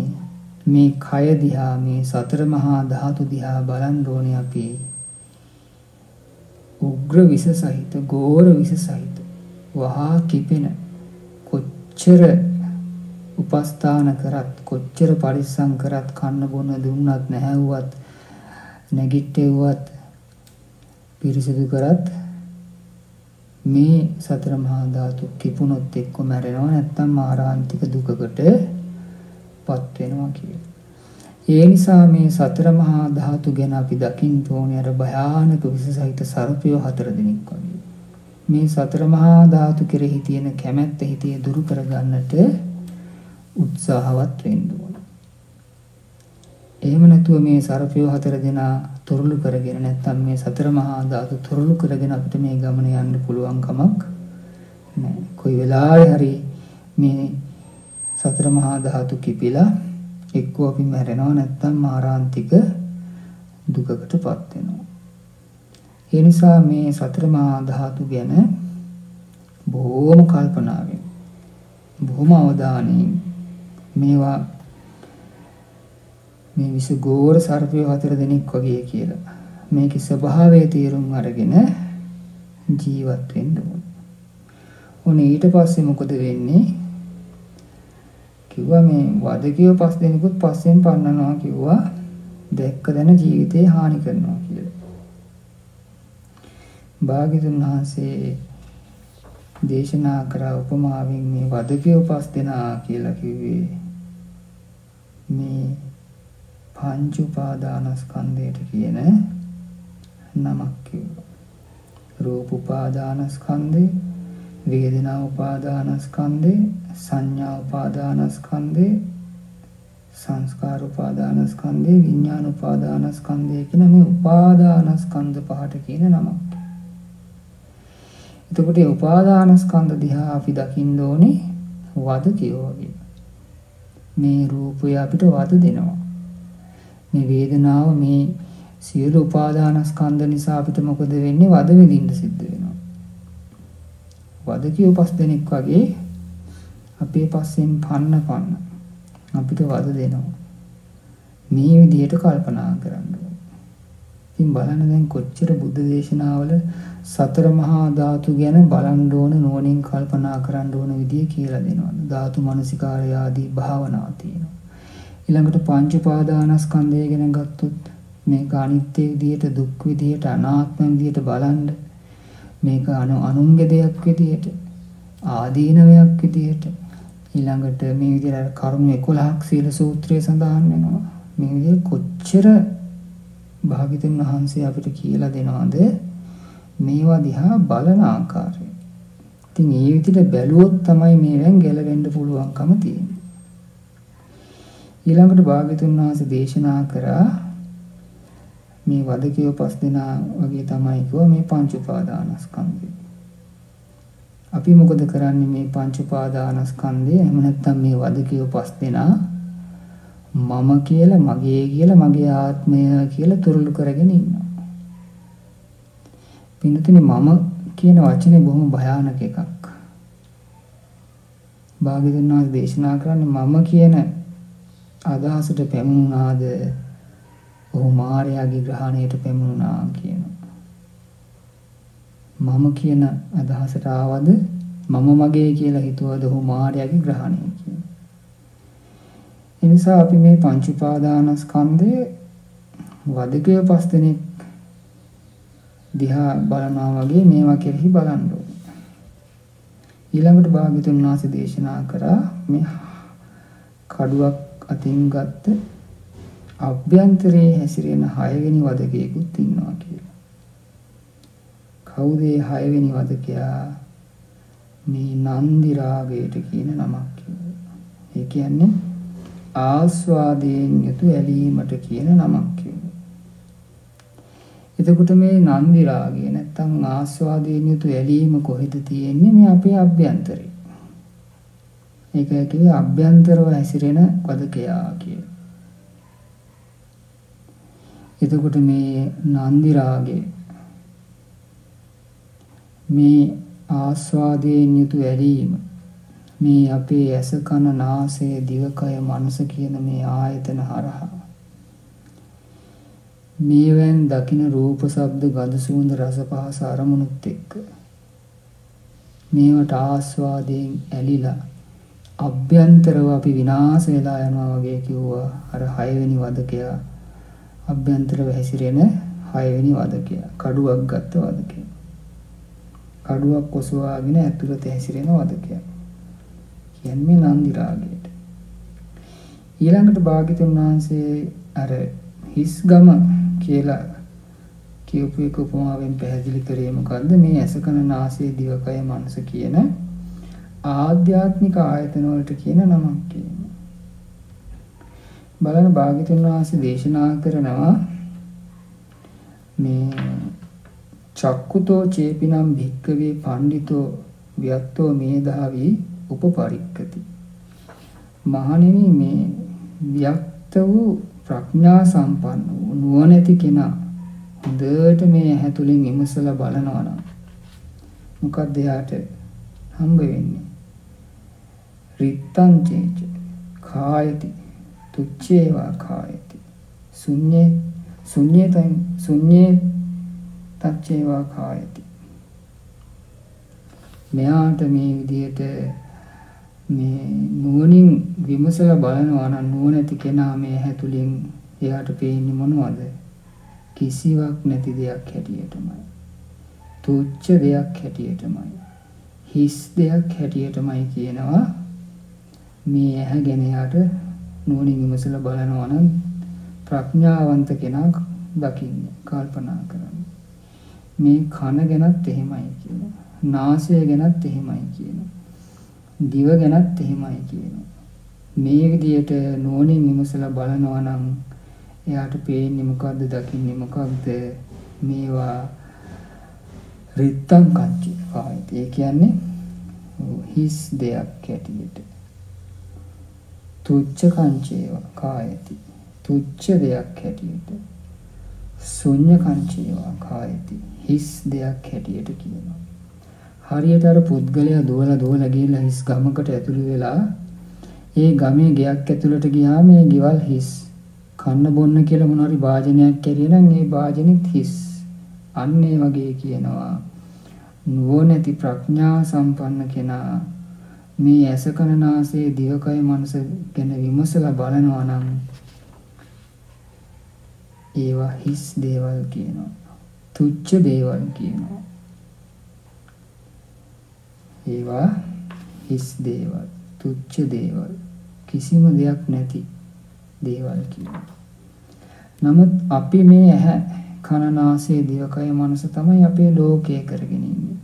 මේ කය දිහා, මේ සතර මහා ධාතු දිහා බලන්න ඕනේ අපි. උග්‍ර විස සහිත, ගෝර විස සහිත, වහා කිපෙන කොච්චර උපස්ථාන කරත්, කොච්චර පරිස්සම් කරත්, කන්න බොන දුන්නත්, නැහැව්වත්, නැගිට්ටෙව්වත්, පිරිසිදු කරත් මේ සතර මහා ධාතු කිපුණොත් එක්ක මැරෙනවා නැත්නම් මාරාන්තික දුකකට පත් වෙනවා කියලා. ඒ නිසා මේ සතර මහා ධාතු ගැන අපි දකින්න ඕනේ අර භයානක විශේෂිත සර්පය 4 දෙනෙක් වගේ. මේ සතර මහා ධාතු කෙරෙහි තියෙන කැමැත්ත හිතේ දුරු කරගන්නට උත්සාහවත් වෙන්න ඕනේ. එහෙම නැතුව මේ සර්පය 4 දෙනා තුරුළු කරගෙන නැත්නම් මේ සතර මහා ධාතු තුරුළු කරගෙන අපිට මේ ගමන යන්න පුළුවන් කමක් නැහැ. කොයි වෙලාවෙ හරි මේ සතර මහා ධාතු කිපිලා එක්කෝ අපි මැරෙනවා නැත්නම් මාරාන්තික දුකකටපත් වෙනවා. ඒ නිසා මේ සතර මහා ධාතු ගැන බොහොම කල්පනාවෙන්, බොහොම අවධානයෙන් මේවා මේ විසගෝර සර්පය 4 දෙනෙක් වගේ කියලා මේකේ ස්වභාවය තේරුම් අරගෙන ජීවත් වෙන්න ඕන. ඔන්න ඊට පස්සේ මොකද වෙන්නේ? කිව්වා මේ වදකියෝ 5 දෙනෙකුත් පස්සෙන් පන්නනවා කිව්වා දැක්ක දැන ජීවිතේ හානි කරනවා කියලා. භාග්‍යතුන් වහන්සේ දේශනා කරා උපමාවෙන් මේ වදකියෝ 5 දෙනා කියලා කිව්වේ මේ පංච උපාදානස්කන්ධයට කියන නමක් කිව්වා. රූප උපාදානස්කන්ධය, වේදනා උපාදානස්කන්ධය, සංඥා උපාදානස්කන්ධය, සංස්කාර උපාදානස්කන්ධය, විඥාන උපාදානස්කන්ධය කියන මේ උපාදානස්කන්ධ පහට කියන නමක්. එතකොට මේ උපාදානස්කන්ධ දිහා අපි දකින්න ඕනේ වදකියෝ වගේ. මේ රූපය අපිට වද දෙනවා. මේ වේදනාව, මේ සියලු උපාදානස්කන්ධ නිසා අපිට මොකද වෙන්නේ? වද විඳින්න සිද්ධ වෙනවා. වදකියෝ 5 දෙනෙක් වගේ අපේ පස්සෙන් පන්න අපිට වද දෙනවා. මේ විදිහට කල්පනා කරන්න ඕනේ. ඉතින් බලන්න දැන් කොච්චර බුද්ධ දේශනාවල සතර මහා ධාතු ගැන බලන්න ඕන, නුවණින් කල්පනා කරන්න ඕන විදිය කියලා දෙනවා. ධාතු මනසිකාරය ආදී භාවනා තියෙනවා. ඊළඟට පංච උපාදානස්කන්ධය ගැන ගත්තොත් මේක අනිත්‍ය විදියට, දුක් විදියට, අනාත්ම විදියට බලන්න. මේක අනුන්ගේ දෙයක් විදියට, ආදීනවයක් විදියට. ඊළඟට මේ විදියට කරුණු 11ක් සීල සූත්‍රයේ සඳහන් වෙනවා. මේ විදියට කොච්චර භාග්‍යවතුන් වහන්සේ අපිට කියලා දෙනවද මේවා දිහා බලන ආකාරය. ඉතින් මේ විදිහට බැලුවොත් තමයි මේවෙන් ගැලවෙන්න පුළුවන්කම තියෙන්නේ. ඊළඟට භාග්‍යවතුන් වහන්සේ දේශනා කරා මේ වදකියෝ 5 දෙනා වගේ තමයි කිව්වා මේ පංච උපාදානස්කන්ධය. අපි මොකද කරන්නේ මේ පංච උපාදානස්කන්ධය? එහෙම නැත්නම් මේ වදකියෝ 5 දෙනා මම කියලා, මගේ කියලා, මගේ ආත්මය කියලා තුරුළු කරගෙන ඉන්නවා. පින්තුනි, මම කියන වචනේ බොහොම භයානක එකක්. භාග්‍යවතුන් වහන්සේ දේශනා කරන්නේ මම කියන අදහසට පැමුණාද ඔහු මායාවේ ග්‍රහණයට පැමුණා කියනවා. මම කියන අදහසට ආවද මම මගේ කියලා හිතුවද ඔහු මායාවේ ග්‍රහණය කියනවා. ඒ නිසා අපි මේ පංච උපාදානස්කන්ධයේ වදකේ 5 දෙනෙක් දිහා බලනවා වගේ මේවා කෙරෙහි බලන්න ඕනේ. ඊළඟට භාග්‍යවතුන් වහන්සේ දේශනා කරා මේ කඩුවක් අතින් ගත්ත අභ්‍යන්තරයේ හැසිරෙන 6 වෙනි වදකයෙකුත් ඉන්නවා කියලා. කවුද 6 වෙනි වදකයා? මේ නන්දි රාගයට කියන නමක් කියනවා. ඒ කියන්නේ ආස්වාදයෙන් යුතු ඇලීමට කියන නමක් කියනවා. එතකොට මේ නන්දි රාගය නැත්තම් ආස්වාදයෙන් යුතු ඇලීම කොහෙද තියෙන්නේ? මේ අපේ අභ්‍යන්තරේ. ඒකයි කිව්වේ අභ්‍යන්තරව හැසිරෙන වදකයා කියලා. එතකොට මේ නන්දි රාගය මේ ආස්වාදයෙන් යුතු ඇලීම මේ අපේ ඇස කන නාසය දිවකය මනස කියන මේ ආයතන හරහා මේවෙන් දකින රූප ශබ්ද ගඳ සුවඳ රස පහස අරමුණුත් එක්ක මේවට ආස්වාදයෙන් ඇලිලා අභ්‍යන්තරව අපි විනාශ වෙලා යනවා වගේ කිව්වා. අර 6 වෙනි වදකයා අභ්‍යන්තරව හැසිරෙන 6 වෙනි වදකයා. කඩුවක් ගත්ත වදකයා. කඩුවක් ඔසවාගෙන ඇතුළත හැසිරෙන වදකයා. කියන්නේ නන්දි රාගයට. ඊළඟට භාග්‍යවතුන් වහන්සේ අර හිස් ගම කියලා කියපු එක උපමාවෙන් පැහැදිලි කරේ මොකද්ද? මේ ඇස කන නාසය දිවකය මනස කියන ආධ්‍යාත්මික ආයතන වලට කියන නමක් කියනවා. බලන්න භාග්‍යවතුන් වහන්සේ දේශනා කරනවා මේ චක්කුතෝ චේපිනම් භික්කවේ පණ්ඩිතෝ ව්‍යත්තෝ මේධාවි උපපරික්කති. මහණෙනි, මේ ව්‍යක්ත වූ ප්‍රඥා සම්පන්න වූ නුවණැති කෙනා හොඳට මේ ඇහැ තුලින් විමසලා බලනවා නම් මොකක්ද එයාට හම්බ වෙන්නේ? රිත්තං චේච කායති තුච්ඡේවා කායති ශුඤ්ඤේ තච්ඡේවා කායති. මෙයාට මේ විදිහට මේ නුවණින් විමසලා බලනවා නම් නුවණැති කෙනා මේ ඇහැ තුලින් එයාට පේන්නේ මොනවද? කිසිවක් නැති දෙයක් හැටියටමයි. තුච්ඡ දෙයක් හැටියටමයි. හිස් දෙයක් හැටියටමයි කියනවා. මේ ඇහැ ගැන යාට නුවණින් විමසලා බලනවා නම් ප්‍රඥාවන්ත කෙනා දකින්නේ, කල්පනා කරන්නේ. මේ කන ගැනත් එහෙමයි කියනවා. නාසය ගැනත් එහෙමයි කියනවා. දිව ගැනත් එහෙමයි කියනවා. මේ විදියට නුවණින් විමසලා බලනවා නම් එයාට පේන්නේ මොකද්ද? දකින්නේ මොකක්ද? මේවා රිත්තං කච්චි කායති. ඒ කියන්නේ හිස් දෙයක් හැටියට. තුච්ඡ කංචේවා කායති. තුච්ඡ දෙයක් හැටියට. ශුඤ්ඤ කංචේවා කායති. හිස් දෙයක් හැටියට කියනවා. හරියට අර පුද්ගලයා දුවලා ගිහලා හිස් ගමකට ඇතුළු වෙලා ඒ ගමේ ගෙයක් ඇතුළට ගියාම මේ ගෙවල් හිස්. කන්න බොන්න කියලා මොන හරි වාජනයක් කැරිය නම් ඒ වාජනෙත් හිස්. අන්න ඒ වගේ කියනවා නුවණැති ප්‍රඥා සම්පන්න කෙනා මේ ඇස කන නාසය දිවකය මනස ගැන විමසලා බලනවා නම් ඒවා හිස් දේවල් කියනවා. තුච්ඡ දේවල් කියනවා. ඒවා හිස් දේවල්, තුච්ඡ දේවල්, කිසිම දෙයක් නැති දේවල් කියනවා. නමුත් අපි මේ ඇහැ කන නාසය දිවකය මනස තමයි අපේ ලෝකය කරගෙන ඉන්නේ.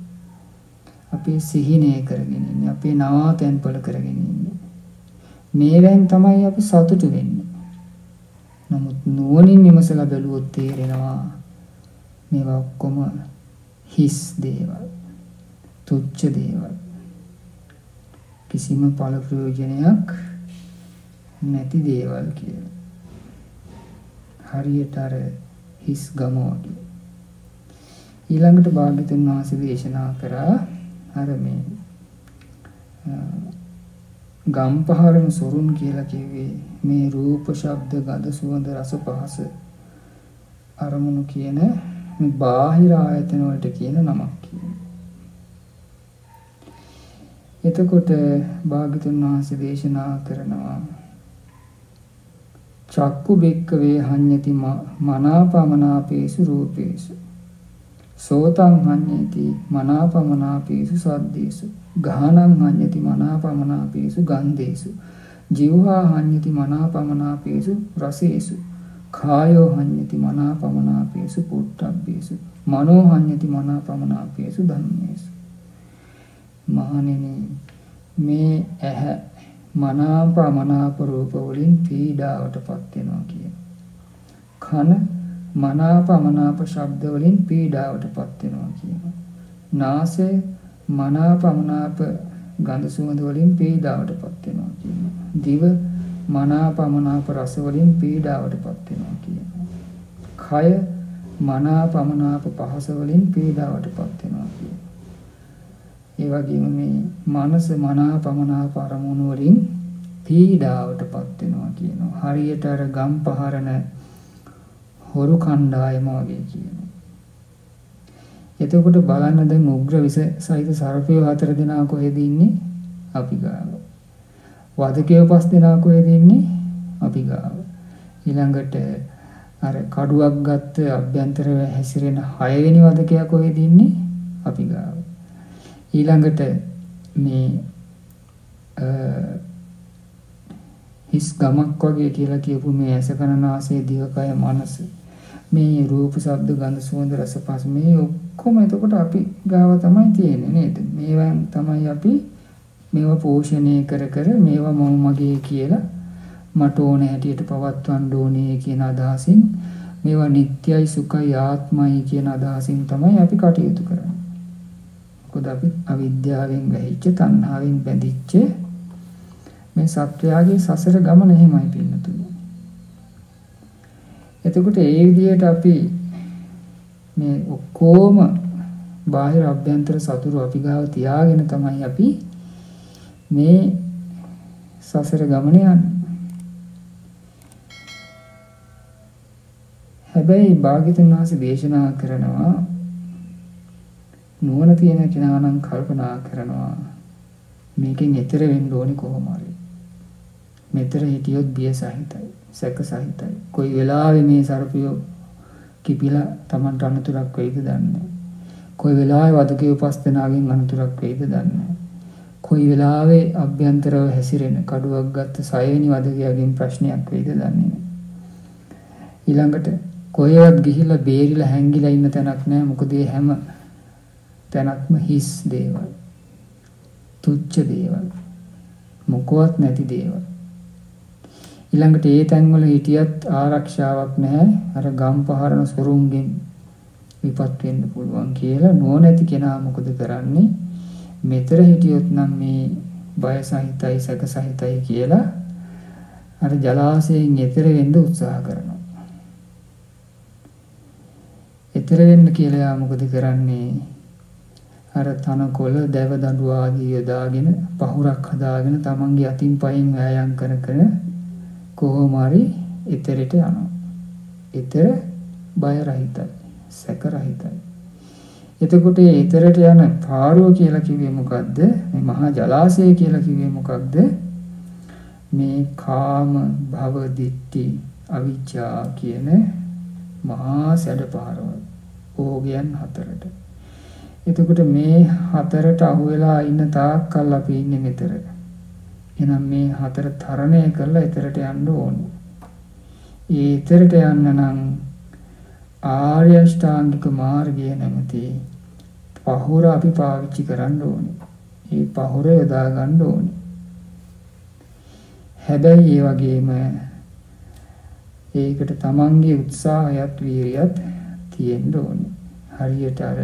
අපේ සිහිනය කරගෙන ඉන්නේ. අපේ නවාතැන්පල කරගෙන ඉන්නේ. මේවෙන් තමයි අපි සතුටු වෙන්නේ. නමුත් නුවණින් විමසලා බැලුවොත් තේරෙනවා මේවා ඔක්කොම හිස් දේවල්, තුච්ඡ දේවල්. කිසිම ඵල ප්‍රයෝජනයක් නැති දේවල් කියලා. හරියට අර හිස් ගම වගේ. ඊළඟට භාග්‍යතුන් වහන්සේ දේශනා කරා අර මේ ගම්පහරන සොරුන් කියලා කිව්වේ මේ රූප, ශබ්ද, ගඳ, සුවඳ, රස, පහස අරමුණු කියන මේ බාහිර ආයතන වලට කියන නමක් කියනවා. එතකොට භාග්‍යතුන් වහන්සේ දේශනා කරනවා චක්කු බෙක්කවේ හඤ්ඤති මනාපමනාපේසු රූපේසු සෝතං හඤ්ඤති මනාපමනාපේසු සද්දේසු ගානං හඤ්ඤති මනාපමනාපේසු ගන්ධේසු ජීවහා හඤ්ඤති මනාපමනාපේසු රසේසු කායෝ හඤ්ඤති මනාපමනාපේසු පුට්ඨබ්බේසු මනෝ හඤ්ඤති මනාපමනාපේසු ධම්මේසු. මහණෙනි මේ ඇහැ මනාපමනාප රූප වලින් පීඩාවටපත් වෙනවා කියන. කන මනාපමනාප ශබ්ද වලින් පීඩාවටපත් වෙනවා කියනවා. නාසය මනාපමනාප ගන්ධ සුවඳ වලින් පීඩාවටපත් වෙනවා කියනවා. දිව මනාපමනාප රස වලින් පීඩාවටපත් වෙනවා කියනවා. කය මනාපමනාප පහස වලින් පීඩාවටපත් වෙනවා කියනවා. ඒ වගේම මේ මනස මනාපමනාප අරමුණු වලින් පීඩාවටපත් වෙනවා කියනවා. හරියට අර ගම් පහරන හොරු කණ්ඩායම වගේ කියනවා. එතකොට බලන්න දැන් උග්‍ර විස සහිත සර්පයෝ 4 දෙනා කොහෙද ඉන්නේ? අපි ගාව. වදකයෝ 5 දෙනා කොහෙද ඉන්නේ? අපි ගාව. ඊළඟට අර කඩුවක් ගත්ත අභ්‍යන්තර හැසිරෙන 6 වෙනි වදකයා කොහෙද ඉන්නේ? අපි ගාව. ඊළඟට මේ හිස් ගමක් වගේ කියලා කියපු මේ ඇස කන නාසය දිවකය මනස මේ රූප ශබ්ද ගන්ධ සුවඳ රස පහස මේ ඔක්කොම එතකොට අපි ගාව තමයි තියෙන්නේ නේද? මේවෙන් තමයි අපි මේවා පෝෂණය කර කර මේවා මම මගේ කියලා මට ඕන හැටියට පවත්වන්න ඕනේ කියන අදහසින් මේවා නිට්ටයයි සුඛයි ආත්මයි කියන අදහසින් තමයි අපි කටයුතු කරන්නේ. මොකද අපි අවිද්‍යාවෙන් වැහිච්ච තණ්හාවෙන් බැඳිච්ච මේ සත්වයාගේ සසර ගමන එහෙමයි පින්නතුනේ. එතකොට ඒ විදිහට අපි මේ ඔක්කොම බාහිර අභ්‍යන්තර සතුරු අපි ගාව තියාගෙන තමයි අපි මේ සසර ගමන යන්නේ. හැබැයි භාග්‍යතුන් වහන්සේ දේශනා කරනවා නුවණ තියෙන කෙනා නම් කල්පනා කරනවා මේකෙන් එතර වෙන්න ඕනි කොහොම හරි. මෙතර හිටියොත් බිය සහිතයි, සැක සහිතයි. කොයි වෙලාවෙ මේ සර්පියෝ කිපිලා Tamanට අනතුරක් වෙයිද දන්නේ නැහැ. කොයි වෙලාවෙ වදකේ 5 දෙනාගෙන් අනතුරක් වෙයිද දන්නේ නැහැ. කොයි වෙලාවෙ අභ්‍යන්තරව හැසිරෙන කඩුවක් ගත්ත 6 වෙනි වදකයාගෙන් ප්‍රශ්නයක් වෙයිද දන්නේ නැහැ. ඊළඟට කොහෙවත් ගිහිල්ලා බේරිලා හැංගිලා ඉන්න තැනක් නැහැ. මොකද මේ හැම තැනක්ම හිස් දේවල්, තුච්ඡ දේවල්, මොකවත් නැති දේවල්. ඊළඟට ඒ තැන්වල හිටියත් ආරක්ෂාවක් නැහැ. අර ගම් පහරන සොරුන්ගෙන් විපත් වෙන්න පුළුවන් කියලා නොනැති කෙනා මොකද කරන්නේ? මෙතර හිටියොත් නම් මේ බය සහිතයි, සැක සහිතයි කියලා අර ජලාශයෙන් එතර වෙන්න උත්සාහ කරනවා. එතර වෙන්න කියලා මොකද කරන්නේ? අර තනකොළ, දැව දඬු ආදී යොදාගෙන පහුරක් හදාගෙන තමන්ගේ අතින් පයින් වෑයම් කර කර කොහොම හරි එතරට යනවා. එතර බය රහිතයි, සැක රහිතයි. එතකොට ඒ ඊතරට යන පාරුව කියලා කිව්වේ මොකද්ද? මේ මහා ජලාශය කියලා කිව්වේ මොකක්ද? මේ කාම භව දිට්ඨි අවිජ්ජා කියන මහා සැඩ පාරවල් ඕගයන් හතරට. එතකොට මේ හතරට අහු වෙලා ඉන්න තාක්කල් අපි ඉන්නේ මෙතර. එහෙනම් මේ හතර තරණය කරලා ඊතරට යන්න ඕනේ. ඒ ඊතරට යන්න නම් ආර්ය අෂ්ටාංගික මාර්ගය නැමැති පහුර අපි පාවිච්චි කරන්න ඕනේ. ඒ පහුර යොදා ගන්න ඕනේ. හැබැයි ඒ වගේම ඒකට තමන්ගේ උත්සාහයත් වීරියත් තියෙන්න ඕනේ. හරියට අර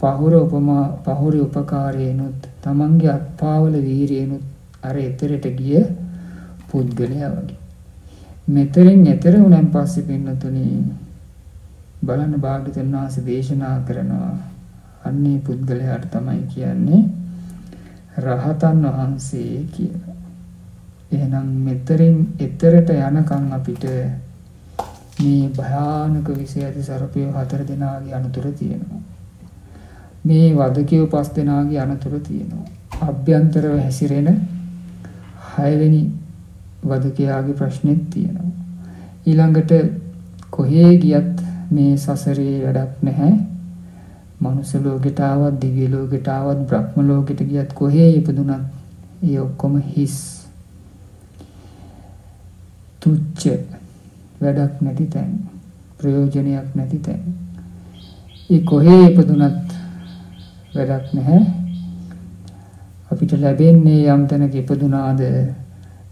පහුරේ උපකාරයෙන්ුත් තමන්ගේ අත්පාවල වීරියෙන්ුත් අර එතරට ගිය පුද්ගලයා වගේ. මෙතරින් එතර උනන් පස්සේ පින්නතුනි බලන්න භාග්‍යවතුන් වහන්සේ දේශනා කරනවා අන්නේ පුද්ගලයාට තමයි කියන්නේ රහතන් වහන්සේ කියලා. එහෙනම් මෙතරින් එතරට යනකම් අපිට මේ භයානක විෂය ඇති සර්පය 4 දෙනාගේ අනුතර තියෙනවා. මේ වදකියෝ 5 දෙනාගේ අනුතර තියෙනවා. අභ්‍යන්තරව හැසිරෙන 6 වෙනි වදකයාගේ ප්‍රශ්නෙත් තියෙනවා. ඊළඟට කොහේ ගියත් මේ සසරේ වැඩක් නැහැ. මනුස්ස ලෝකෙට ආවත්, දිව්‍ය ලෝකෙට ආවත්, බ්‍රහ්ම ලෝකෙට ගියත් කොහේ ඉපදුනත් ඒ ඔක්කොම හිස්. තුච්ච වැඩක් නැති තැන්, ප්‍රයෝජනයක් නැති තැන්. ඒ කොහේ ඉපදුනත් වැඩක් නැහැ. අපිට ලැබෙන්නේ යම් තැනක ඉපදුනාද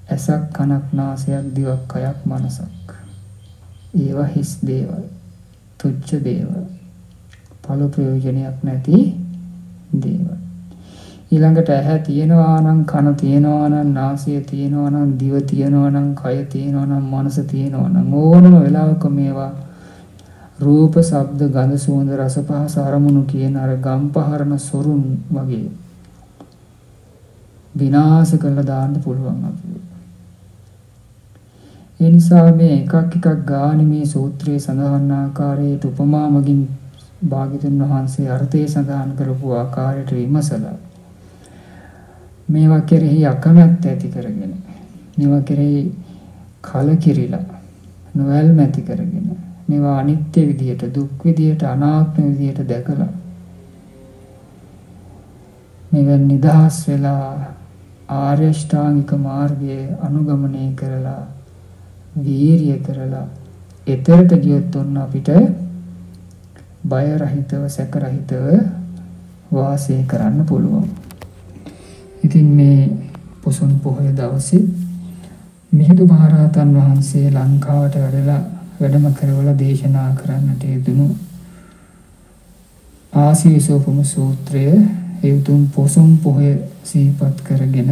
ඇසක්, කනක්, නාසයක්, දිවක්, කයක්, මනසක්. ඒවා හිස් දේවල්, තුච්ච දේවල්, පළ ප්‍රයෝජනයක් නැති දේවල්. ඊළඟට ඇහැ තියෙනවා නම්, කන තියෙනවා නම්, නාසය තියෙනවා නම්, දිව තියෙනවා නම්, කය තියෙනවා නම්, මනස තියෙනවා නම් ඕනම වෙලාවක මේවා රූප, ශබ්ද, ගන්ධ, සුවඳ, රස, පහස, අරමුණු කියන අර ගම්පහරන සොරුන් වගේ විනාශ කරලා දාන්න පුළුවන් අපිට. ඒ නිසා මේ එකක් එකක් ගානේ මේ සූත්‍රයේ සඳහන් ආකාරයට උපමා මගින් භාග්‍යවතුන් වහන්සේ අර්ථය සඳහන් කරපු ආකාරයට විමසලා මේවා කෙරෙහි අකමැත්ත ඇති කරගෙන, මේවා කෙරෙහි කලකිරිලා නොවැල්ම ඇති කරගෙන, මේවා අනිත්‍ය විදියට, දුක් විදියට, අනාත්ම විදියට දැකලා මේවෙන් නිදහස් වෙලා ආර්ය අෂ්ටාංගික මාර්ගයේ අනුගමනය කරලා වීරිය කරලා එතරට ගියොත් උන් අපිට බය රහිතව, සැක රහිතව වාසය කරන්න පුළුවන්. ඉතින් මේ පොසොන් පොහොය දවසේ මිහිඳු මහරහතන් වහන්සේ ලංකාවට වැඩම කරවලා දේශනා කරන්නට යෙදුණු ආසීසෝපම සූත්‍රය ඒ උතුම් පොසොන් පොහොය සිහිපත් කරගෙන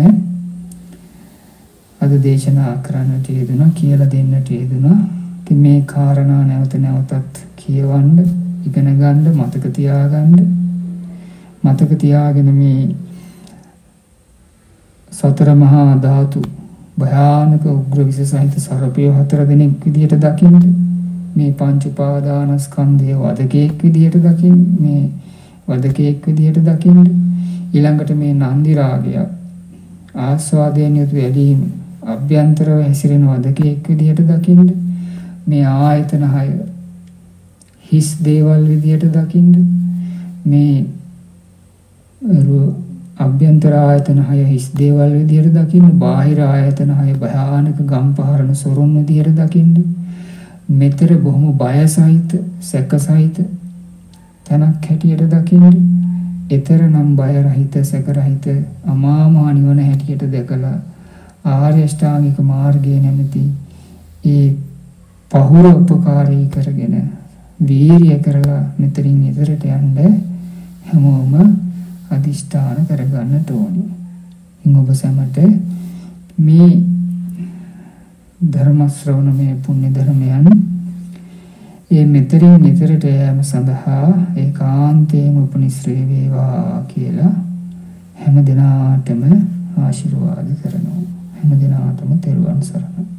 අද දේශනා කරන්නට යෙදුණා, කියලා දෙන්නට යෙදුණා. ඉතින් මේ කාරණා නැවත නැවතත් කියවන්න, ඉගෙන ගන්න, මතක තියාගන්න. මතක තියාගෙන මේ සතර මහා ධාතු භයානක උග්‍ර විෂ සහිත සර්පය 4 දෙනෙක් විදියට දකින්න. මේ පංච උපාදානස්කන්ධය වදකෙක් විදියට දකින්න. මේ වදකෙක් විදියට දකින්න. ඊළඟට මේ නන්දි රාගය ආස්වාදයෙන් යුතු ඇලීම අභ්‍යන්තරව හැසිරෙන වදකෙක් විදියට දකින්න. මේ ආයතන 6 හිස් දේවල් විදියට දකින්න. මේ අභ්‍යන්තර ආයතන 6 හිස් දේවල් විදියට දකින්න. බාහිර ආයතන 6 භයානක ගම්පහරන සොරුන් විදියට දකින්න. මෙතර බොහොම බය සහිත, සැක සහිත තැනක් හැටියට දකින්න. ඊතර නම් බය රහිත, සැක රහිත අමා මහ නිවන හැටියට දැකලා ආර්ය අෂ්ටාංගික මාර්ගයේ නැමැති ඒ පහුර උපකාරී කරගෙන වීරිය කරලා මෙතරින් ඉතරට යන්න හැමෝම අදිෂ්ඨාන කරගන්නට ඕනේ. ඉතින් ඔබ සැමට මේ ධර්ම ශ්‍රවණමය පුණ්‍ය ධර්මයන් ඒ මෙතරින් ඉතරට යෑම සඳහා ඒකාන්තයෙන්ම උපනිශ්‍රේ වේවා කියලා හැම දිනාටම ආශිර්වාද කරනවා. හැම දිනාටම තෙරුවන් සරණයි.